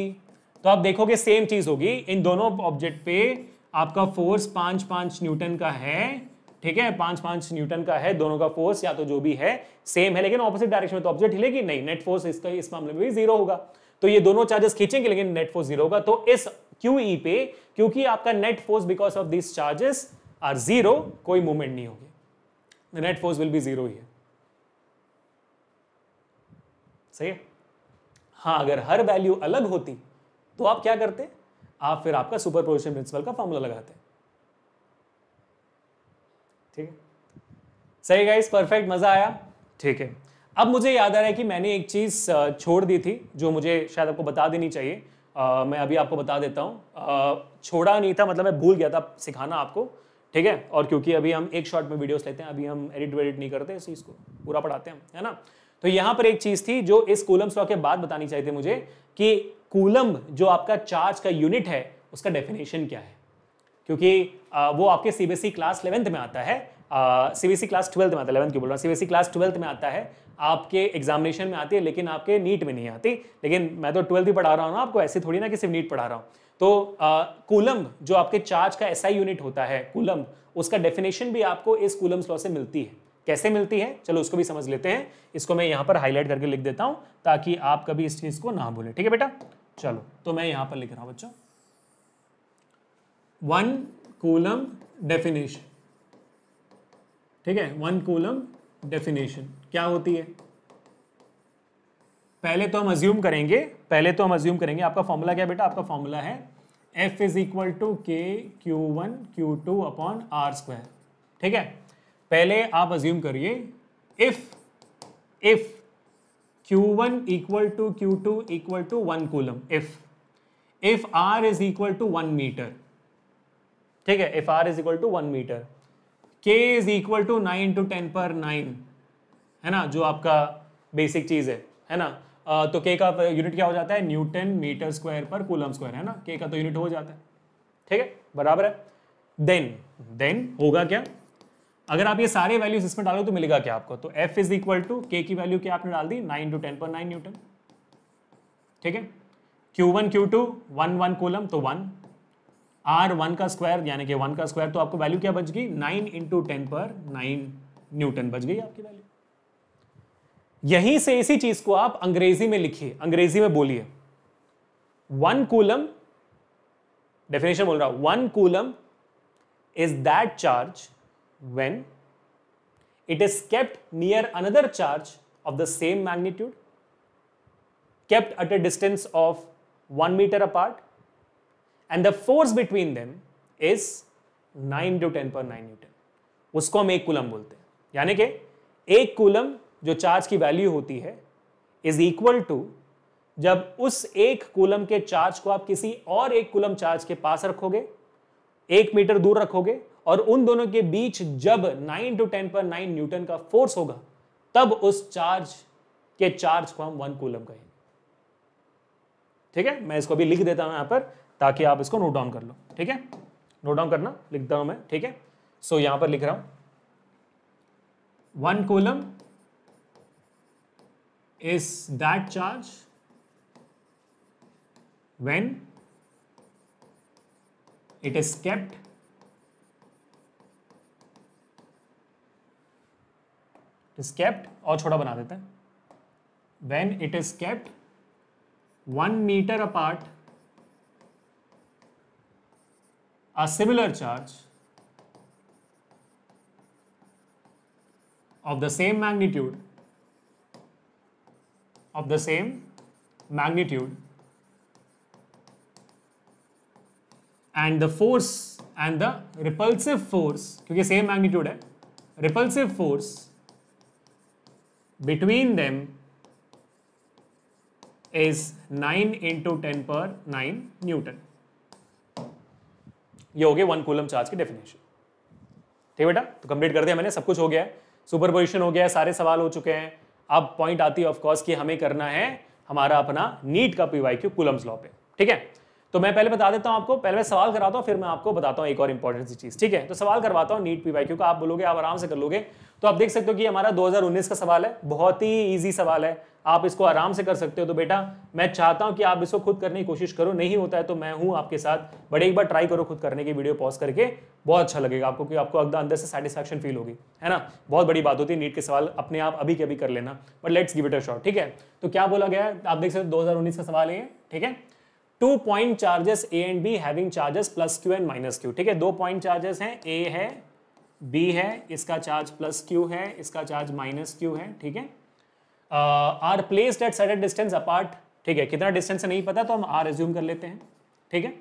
तो आप देखोगे सेम चीज होगी, इन दोनों ऑब्जेक्ट पे आपका फोर्स 5-5 न्यूटन का है, ठीक है, 5-5 न्यूटन का है, दोनों का फोर्स या तो जो भी है सेम है, लेकिन ऑपोजिट डायरेक्शन में, तो ऑब्जेक्ट हिलेगी नहीं, नेट फोर्स इसका इस मामले में भी 0 होगा। तो ये दोनों चार्जेस खींचेंगे लेकिन नेट फोर्स 0 होगा। तो इस QE पे क्योंकि आपका net force because of this charges are 0, कोई मूवमेंट नहीं होगी, the net force will be 0 ही है, सही है। हाँ, अगर हर वैल्यू अलग होती तो आप क्या करते? आप फिर आपका सुपरपोजिशन प्रिंसिपल का फॉर्मूला लगाते, ठीक है। सही गाइस, परफेक्ट, मजा आया, ठीक है। अब मुझे याद आ रहा है कि मैंने एक चीज छोड़ दी थी जो मुझे शायद आपको बता देनी चाहिए, मैं अभी आपको बता देता हूँ। छोड़ा नहीं था, मतलब मैं भूल गया था सिखाना आपको, ठीक है। और क्योंकि अभी हम एक शॉट में वीडियोस लेते हैं, अभी हम एडिट नहीं करते इस चीज को, पूरा पढ़ाते हैं, है ना। तो यहाँ पर एक चीज थी जो इस कूलम्स लॉ के बाद बतानी चाहिए थी मुझे, कि कूलम जो आपका चार्ज का यूनिट है उसका डेफिनेशन क्या है, क्योंकि वो आपके CBSE क्लास 11th में आता है, CBSE क्लास 12th में आता है, 11th क्यों बोल रहा हूँ, CBSE क्लास 12th में आता है, आपके एग्जामिनेशन में आती है, लेकिन आपके नीट में नहीं आती। लेकिन मैं तो 12th ही पढ़ा रहा हूँ ना आपको, ऐसे थोड़ी ना कि सिर्फ नीट पढ़ा रहा हूँ। तो कूलम जो आपके चार्ज का SI यूनिट होता है, कूलम, उसका डेफिनेशन भी आपको इस कूलम्स लॉ से मिलती है, कैसे मिलती है चलो उसको भी समझ लेते हैं। इसको मैं यहां पर हाईलाइट करके लिख देता हूं ताकि आप कभी इस चीज को ना भूलें। ठीक है बेटा, चलो तो मैं यहां पर लिख रहा हूं बच्चों 1 कूलम डेफिनेशन। ठीक है, 1 कूलम डेफिनेशन क्या होती है? पहले तो हम अज्यूम करेंगे आपका फॉर्मूला क्या है बेटा? आपका फॉर्मूला है F इज इक्वल टू के Q1 Q2 upon are square. ठीक है, पहले आप अज्यूम करिए if Q1 equal to Q2 equal to 1 coulomb, if R is equal to 1 metre. ठीक है, if R is equal to 1 metre, K is equal to 9 × 10⁻⁹ है ना, जो आपका बेसिक चीज है ना। तो K का यूनिट क्या हो जाता है? न्यूटन मीटर स्क्वायर पर कूलम स्क्वायर, है ना। K का तो यूनिट हो जाता है। ठीक है, बराबर है। देन होगा क्या? अगर आप ये सारे वैल्यूज इसमें डालो तो मिलेगा क्या आपको? तो F is equal to K की वैल्यू क्या आपने डाल दी? 9 × 10⁻⁹ न्यूटन। ठीक है, Q1 Q2 1 कूलम तो 1, R 1 का स्क्वायर यानी कि 1 का स्क्वायर, तो आपको वैल्यू क्या बच गई? 9 × 10⁻⁹ न्यूटन बच गई आपकी वैल्यू। यहीं से इसी चीज को आप अंग्रेजी में लिखिए, अंग्रेजी में बोलिए 1 कूलम, डेफिनेशन बोल रहा हूं, 1 coulomb is that charge when it is kept near another charge of the same magnitude, kept at a distance of 1 meter apart, and the force between them is 9 × 10⁻⁹ Newton. उसको हम 1 coulomb बोलते हैं। यानी कि 1 coulomb जो charge की value होती है इज इक्वल टू, जब उस 1 कूलम के चार्ज को आप किसी और 1 कूलम चार्ज के पास रखोगे, 1 मीटर दूर रखोगे, और उन दोनों के बीच जब 9 × 10⁻⁹ न्यूटन का फोर्स होगा, तब उस चार्ज के चार्ज को हम 1 कूलम कहेंगे। ठीक है, मैं इसको अभी लिख देता हूं यहां पर ताकि आप इसको नोट डाउन कर लो। ठीक है, नोट डाउन करना, लिखता हूं मैं। ठीक है, सो यहां पर लिख रहा हूं 1 coulomb is that charge when it is kept और छोटा बना देते हैं, when it is kept 1 meter apart, a similar charge of the same magnitude and the force and the repulsive force, क्योंकि सेम मैग्नीट्यूड है, repulsive force between them is 9 × 10⁻⁹ Newton. ये हो गया 1 कूलम चार्ज की डेफिनेशन। ठीक बेटा, तो complete कर दिया मैंने, सब कुछ हो गया है, सुपरपोजिशन हो गया है, सारे सवाल हो चुके हैं। अब पॉइंट आती है ऑफ कोर्स कि हमें करना है हमारा अपना नीट का पीवाईक्यू कूलम्स लॉ पे। ठीक है, तो मैं पहले बता देता हूं आपको, पहले मैं सवाल कराता हूं, फिर मैं आपको बताता हूं एक और इंपॉर्टेंट सी चीज। ठीक है, तो सवाल करवाता हूं नीट पीवाईक्यू का, आप बोलोगे, आप आराम से कर लोगे। तो आप देख सकते हो कि हमारा 2019 का सवाल है, बहुत ही इजी सवाल है, आप इसको आराम से कर सकते हो। तो बेटा मैं चाहता हूं कि आप इसको खुद करने की कोशिश करो, नहीं होता है तो मैं हूं आपके साथ, बट एक बार ट्राई करो खुद करने की, वीडियो पॉज करके, बहुत अच्छा लगेगा आपको, कि आपको अंदर से सेटिस्फैक्शन फील होगी, है ना। बहुत बड़ी बात होती है नीट के सवाल अपने आप अभी के अभी कर लेना, but let's give it a shot. ठीक है, तो क्या बोला गया है, आप देख सकते हो 2019 का सवाल है। ठीक है, 2 point charges A and B having charges +Q and -Q। ठीक है, 2 पॉइंट चार्जेस हैं, A है, B है, इसका चार्ज +Q है, इसका चार्ज -Q है। ठीक है, are placed at certain distance apart. ठीक है, कितना डिस्टेंस है नहीं पता, तो हम R एज्यूम कर लेते हैं। ठीक है,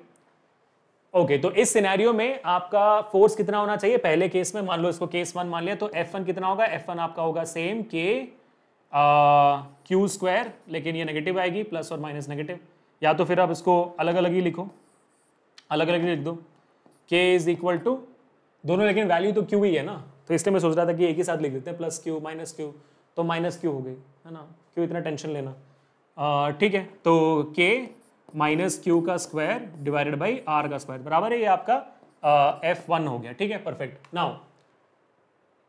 ओके, तो इस सिनेरियो में आपका फोर्स कितना होना चाहिए? पहले केस में मान लो, इसको केस 1 मान लिया, तो F1 कितना होगा? F1 आपका होगा सेम K Q², लेकिन ये नेगेटिव आएगी, प्लस और माइनस नेगेटिव, या तो फिर आप इसको अलग अलग ही लिखो, अलग अलग ही लिख दो, K इज इक्वल टू दोनों, लेकिन वैल्यू तो Q ही है ना, तो इसलिए मैं सोच रहा था कि एक ही साथ लिख देते हैं, +Q -Q, तो -Q हो गई, है ना, क्यों इतना टेंशन लेना। ठीक है, तो K -Q का स्क्वायर डिवाइडेड बाई R का स्क्वायर बराबर है, ये आपका F1 हो गया। ठीक है, perfect. Now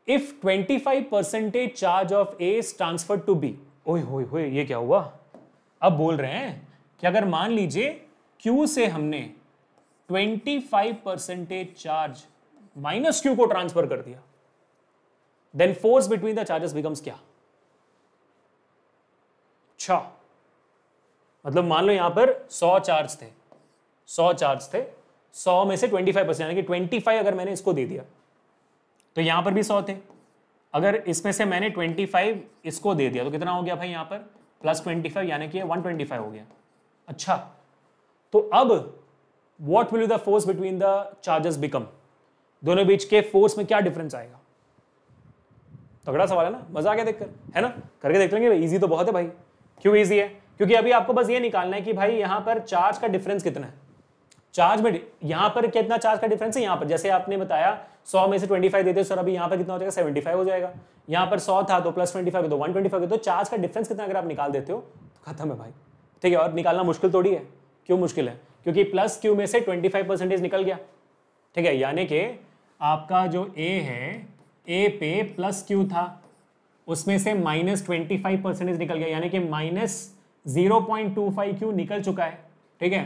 if 25% charge of A is transferred to B, ओए होए होए, ये क्या हुआ? अब बोल रहे हैं कि अगर मान लीजिए Q से हमने 25% चार्ज -Q को ट्रांसफर कर दिया, then force between the charges becomes क्या? अच्छा, मतलब मान लो यहां पर 100 चार्ज थे, 100 में से 25% यानी कि 25 अगर मैंने इसको दे दिया तो यहां पर भी 100 थे, अगर इसमें से मैंने 25 इसको दे दिया तो कितना हो गया भाई यहां पर प्लस 25 यानी कि 125 हो गया। अच्छा, तो अब what will the force between the charges become? दोनों बीच के फोर्स में क्या डिफरेंस आएगा? तगड़ा सवाल है ना, मजा आ गया देखकर, है ना? करके देख लेंगे, इजी तो बहुत है भाई। क्यों इजी है? क्योंकि अभी आपको बस ये निकालना है कि भाई यहां पर चार्ज का डिफरेंस कितना है, चार्ज में यहां पर कितना चार्ज का डिफरेंस है। यहां पर जैसे आपने बताया 100 में से 25 देते सर, अभी यहां पर कितना हो जाएगा 75 हो जाएगा। यहां पर 100 था तो प्लस 25 तो 125, तो चार्ज का डिफरेंस कितना अगर आप निकाल देते हो तो खत्म है भाई। ठीक है, और निकालना मुश्किल थोड़ी है। क्यों मुश्किल है? क्योंकि प्लस क्यू में से 25% निकल गया। ठीक है, यानी कि आपका जो ए है, ए पे प्लस क्यू था, उसमें से माइनस 25% निकल गया, यानी कि माइनस 0.25 क्यू निकल चुका है। ठीक है,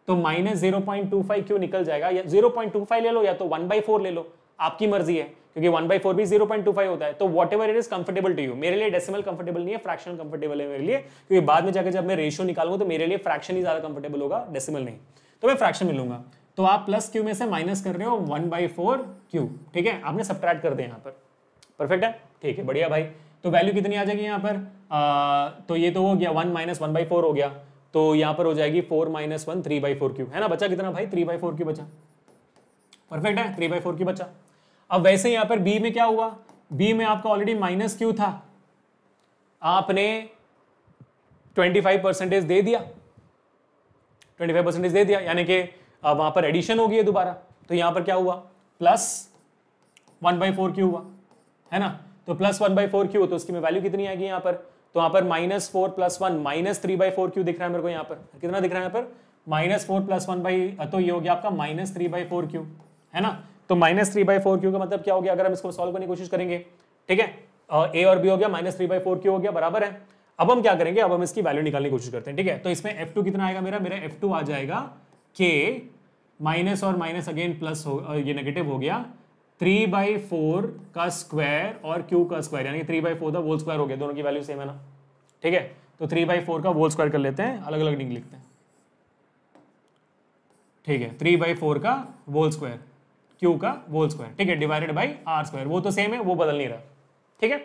तो माइनस 0.25 क्यू निकल जाएगा, या 0.25 ले लो या तो 1/4 ले लो, आपकी मर्जी है, क्योंकि 1/4 भी 0.25 होता है। तो whatever it is comfortable to you. मेरे लिए डेसिमल कंफर्टेबल नहीं है, फ्रैक्शन कंफर्टेबल है मेरे लिए, क्योंकि बाद में जाकर जब मैं रेशियो निकालूंगा तो मेरे लिए फ्रैक्शन ही ज्यादा कंफर्टेबल होगा, डेसिमल नहीं। तो मैं फ्रैक्शन में लूंगा। तो आप प्लस क्यू में से माइनस कर रहे हो 1/4 क्यू। ठीक है, आपने सबट्रैक्ट कर दिया यहाँ पर। परफेक्ट है, ठीक है, बढ़िया भाई। तो वैल्यू कितनी आ जाएगी यहाँ पर? तो ये तो हो गया 1 - 1/4 हो गया, तो यहाँ पर हो जाएगी 4 - 1 3/4 क्यू, है ना? बचा कितना भाई? 3/4 क्यू बचा। परफेक्ट है, 3/4 क्यू बचा। अब वैसे यहाँ पर बी में क्या हुआ? बी में आपका ऑलरेडी माइनस क्यू था, आपने 25% दे दिया, 25% दे दिया, यानी कि अब वहां पर एडिशन हो गई है दोबारा। तो यहां पर क्या हुआ? प्लस 1/4 क्यू हुआ, है ना? तो प्लस 1/4 क्यू, तो उसकी में वैल्यू कितनी आएगी यहाँ पर? तो वहां पर -4 + 1 -3/4 क्यू दिख रहा है मेरे को यहाँ पर। कितना दिख रहा है यहाँ पर? -4 + 1 तो ये हो गया आपका -3/4 क्यू, है ना? तो -3/4 क्यू का मतलब क्या हो गया अगर हम इसको सॉल्व करने की कोशिश करेंगे? ठीक है, ए और बी हो गया, -3/4 क्यू हो गया, बराबर है। अब हम क्या करेंगे? अब हम इसकी वैल्यू निकालने की कोशिश करते हैं। ठीक है, तो इसमें F2 कितना आएगा मेरा F2 आ जाएगा के माइनस और माइनस अगेन प्लस हो, ये नेगेटिव हो गया, 3/4 का स्क्वायर और क्यू का स्क्वायर, यानी 3/4 का होल स्क्वायर हो गया। दोनों की वैल्यू सेम है ना? ठीक है, तो 3/4 का होल स्क्वायर कर लेते हैं, अलग अलग नहीं लिखते हैं। ठीक है, 3/4 का होल स्क्वायर, क्यू का होल स्क्वायर, ठीक है, डिवाइडेड बाई आर स्क्वायर, वो तो सेम है, वो बदल नहीं रहा। ठीक है,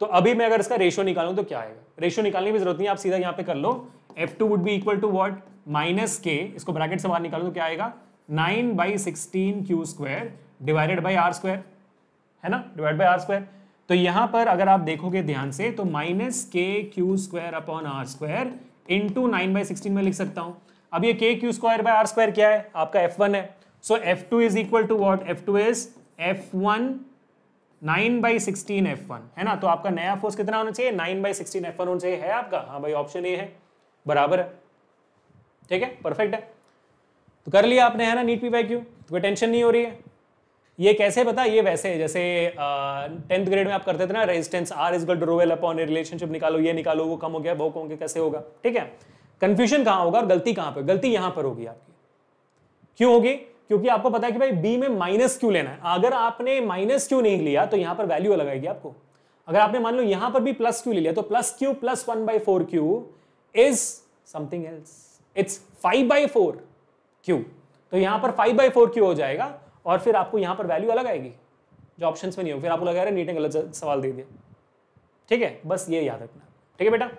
तो अभी मैं अगर इसका रेशियो निकालूं तो क्या आएगा? रेशियो निकालने की जरूरत नहीं है, आप सीधा यहाँ पे कर लो। F2 would be equal to what? -k, इसको ब्रैकेट से बाहर निकालो तो क्या आएगा? 9/16 Q square divided by R square, है ना? Divide by R square. तो यहां पर अगर आप देखोगे ध्यान से तो -k² upon are square into 9/16 में लिख सकता हूं। अब ये k² बाय आर स्क्वायर क्या है? आपका F1 है। So F2 is equal to what? F2 is F1 9/16 F1, है ना? तो आपका नया फोर्स कितना होना चाहिए? 9/16 F1 होना चाहिए, है आपका? हाँ भाई, ऑप्शन ए है, बराबर है। ठीक है, परफेक्ट है। तो कर लिया आपने, है ना? नीट PYQ, तो कोई टेंशन नहीं हो रही है। ये कैसे पता? ये वैसे है जैसे 10th ग्रेड में आप करते थे ना, resistance R is equal to ρ L upon relationship निकालो, ये निकालो, वो कम हो गया, वो कम हो गया, कैसे होगा? ठीक है, कंफ्यूजन कहाँ होगा और गलती कहाँ पे? गलती यहां पर होगी आपकी। क्यों होगी? क्योंकि आपको पता है कि भाई बी में माइनस क्यू लेना है। अगर आपने माइनस क्यू नहीं लिया तो यहां पर वैल्यू अलग आएगी आपको। अगर आपने मान लो यहां पर भी प्लस क्यू ले लिया तो plus Q plus 1/4 Q is something else, it's 5/4 Q. तो यहां पर 5/4 क्यू हो जाएगा और फिर आपको यहां पर वैल्यू अलग आएगी जो ऑप्शंस में नहीं हो। फिर आपको लगा नीट ने गलत सवाल दे दिया। ठीक है, बस ये याद रखना। ठीक है बेटा,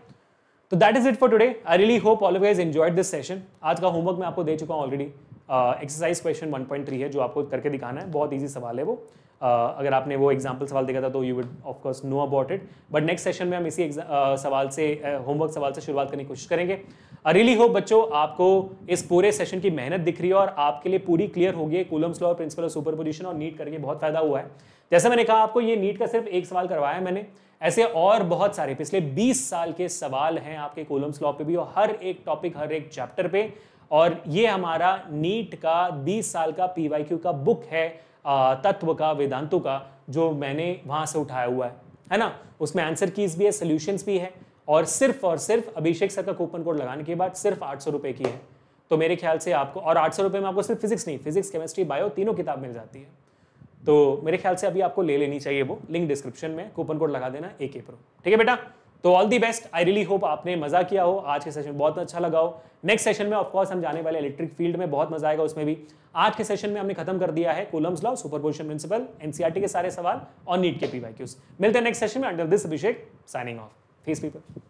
तो that is it for today. I really hope all of you guys enjoyed this session. आज का होमवर्क मैं आपको दे चुका हूं ऑलरेडी। एक्सरसाइज क्वेश्चन 1.3 है जो आपको करके दिखाना है, बहुत ईजी सवाल है वो। अगर आपने वो एग्जाम्पल सवाल देखा था तो you would of course know about it. But next session में हम इसी सवाल से होमवर्क सवाल से शुरुआत करने की कोशिश करेंगे। आई रियली होप बच्चों आपको इस पूरे सेशन की मेहनत दिख रही है और आपके लिए पूरी क्लियर हो गई Coulomb's law, principal of superposition और नीट करके बहुत फायदा हुआ है। जैसे मैंने कहा आपको, ये नीट का सिर्फ एक सवाल करवाया है मैंने, ऐसे और बहुत सारे पिछले 20 साल के सवाल हैं आपके कूलम्स लॉ पे भी, और हर एक टॉपिक, हर एक चैप्टर पे। और ये हमारा नीट का 20 साल का PYQ का बुक है, तत्व का, वेदांतों का, जो मैंने वहां से उठाया हुआ है ना? उसमें आंसर कीज भी है, सोल्यूशंस भी है, और सिर्फ अभिषेक सर का कूपन कोड लगाने के बाद सिर्फ 800 रुपए की है। तो मेरे ख्याल से आपको, और 800 रुपए में आपको सिर्फ फिजिक्स नहीं, फिजिक्स, केमिस्ट्री, बायो तीनों किताब मिल जाती है। तो मेरे ख्याल से अभी आपको ले लेनी चाहिए वो, लिंक डिस्क्रिप्शन में, कूपन कोड लगा देना AKPro। ठीक है बेटा, तो all the best. I really hope आपने मजा किया हो, आज के सेशन बहुत अच्छा लगा हो। नेक्स्ट सेशन में ऑफकोर्स हम जाने वाले इलेक्ट्रिक फील्ड में, बहुत मजा आएगा उसमें भी। आज के सेशन में हमने खत्म कर दिया है Coulomb's law, superposition principle, NCERT के सारे सवाल और नीट के PYQs। मिलते हैं नेक्स्ट सेशन में। Until this, Abhishek signing off. Peace people.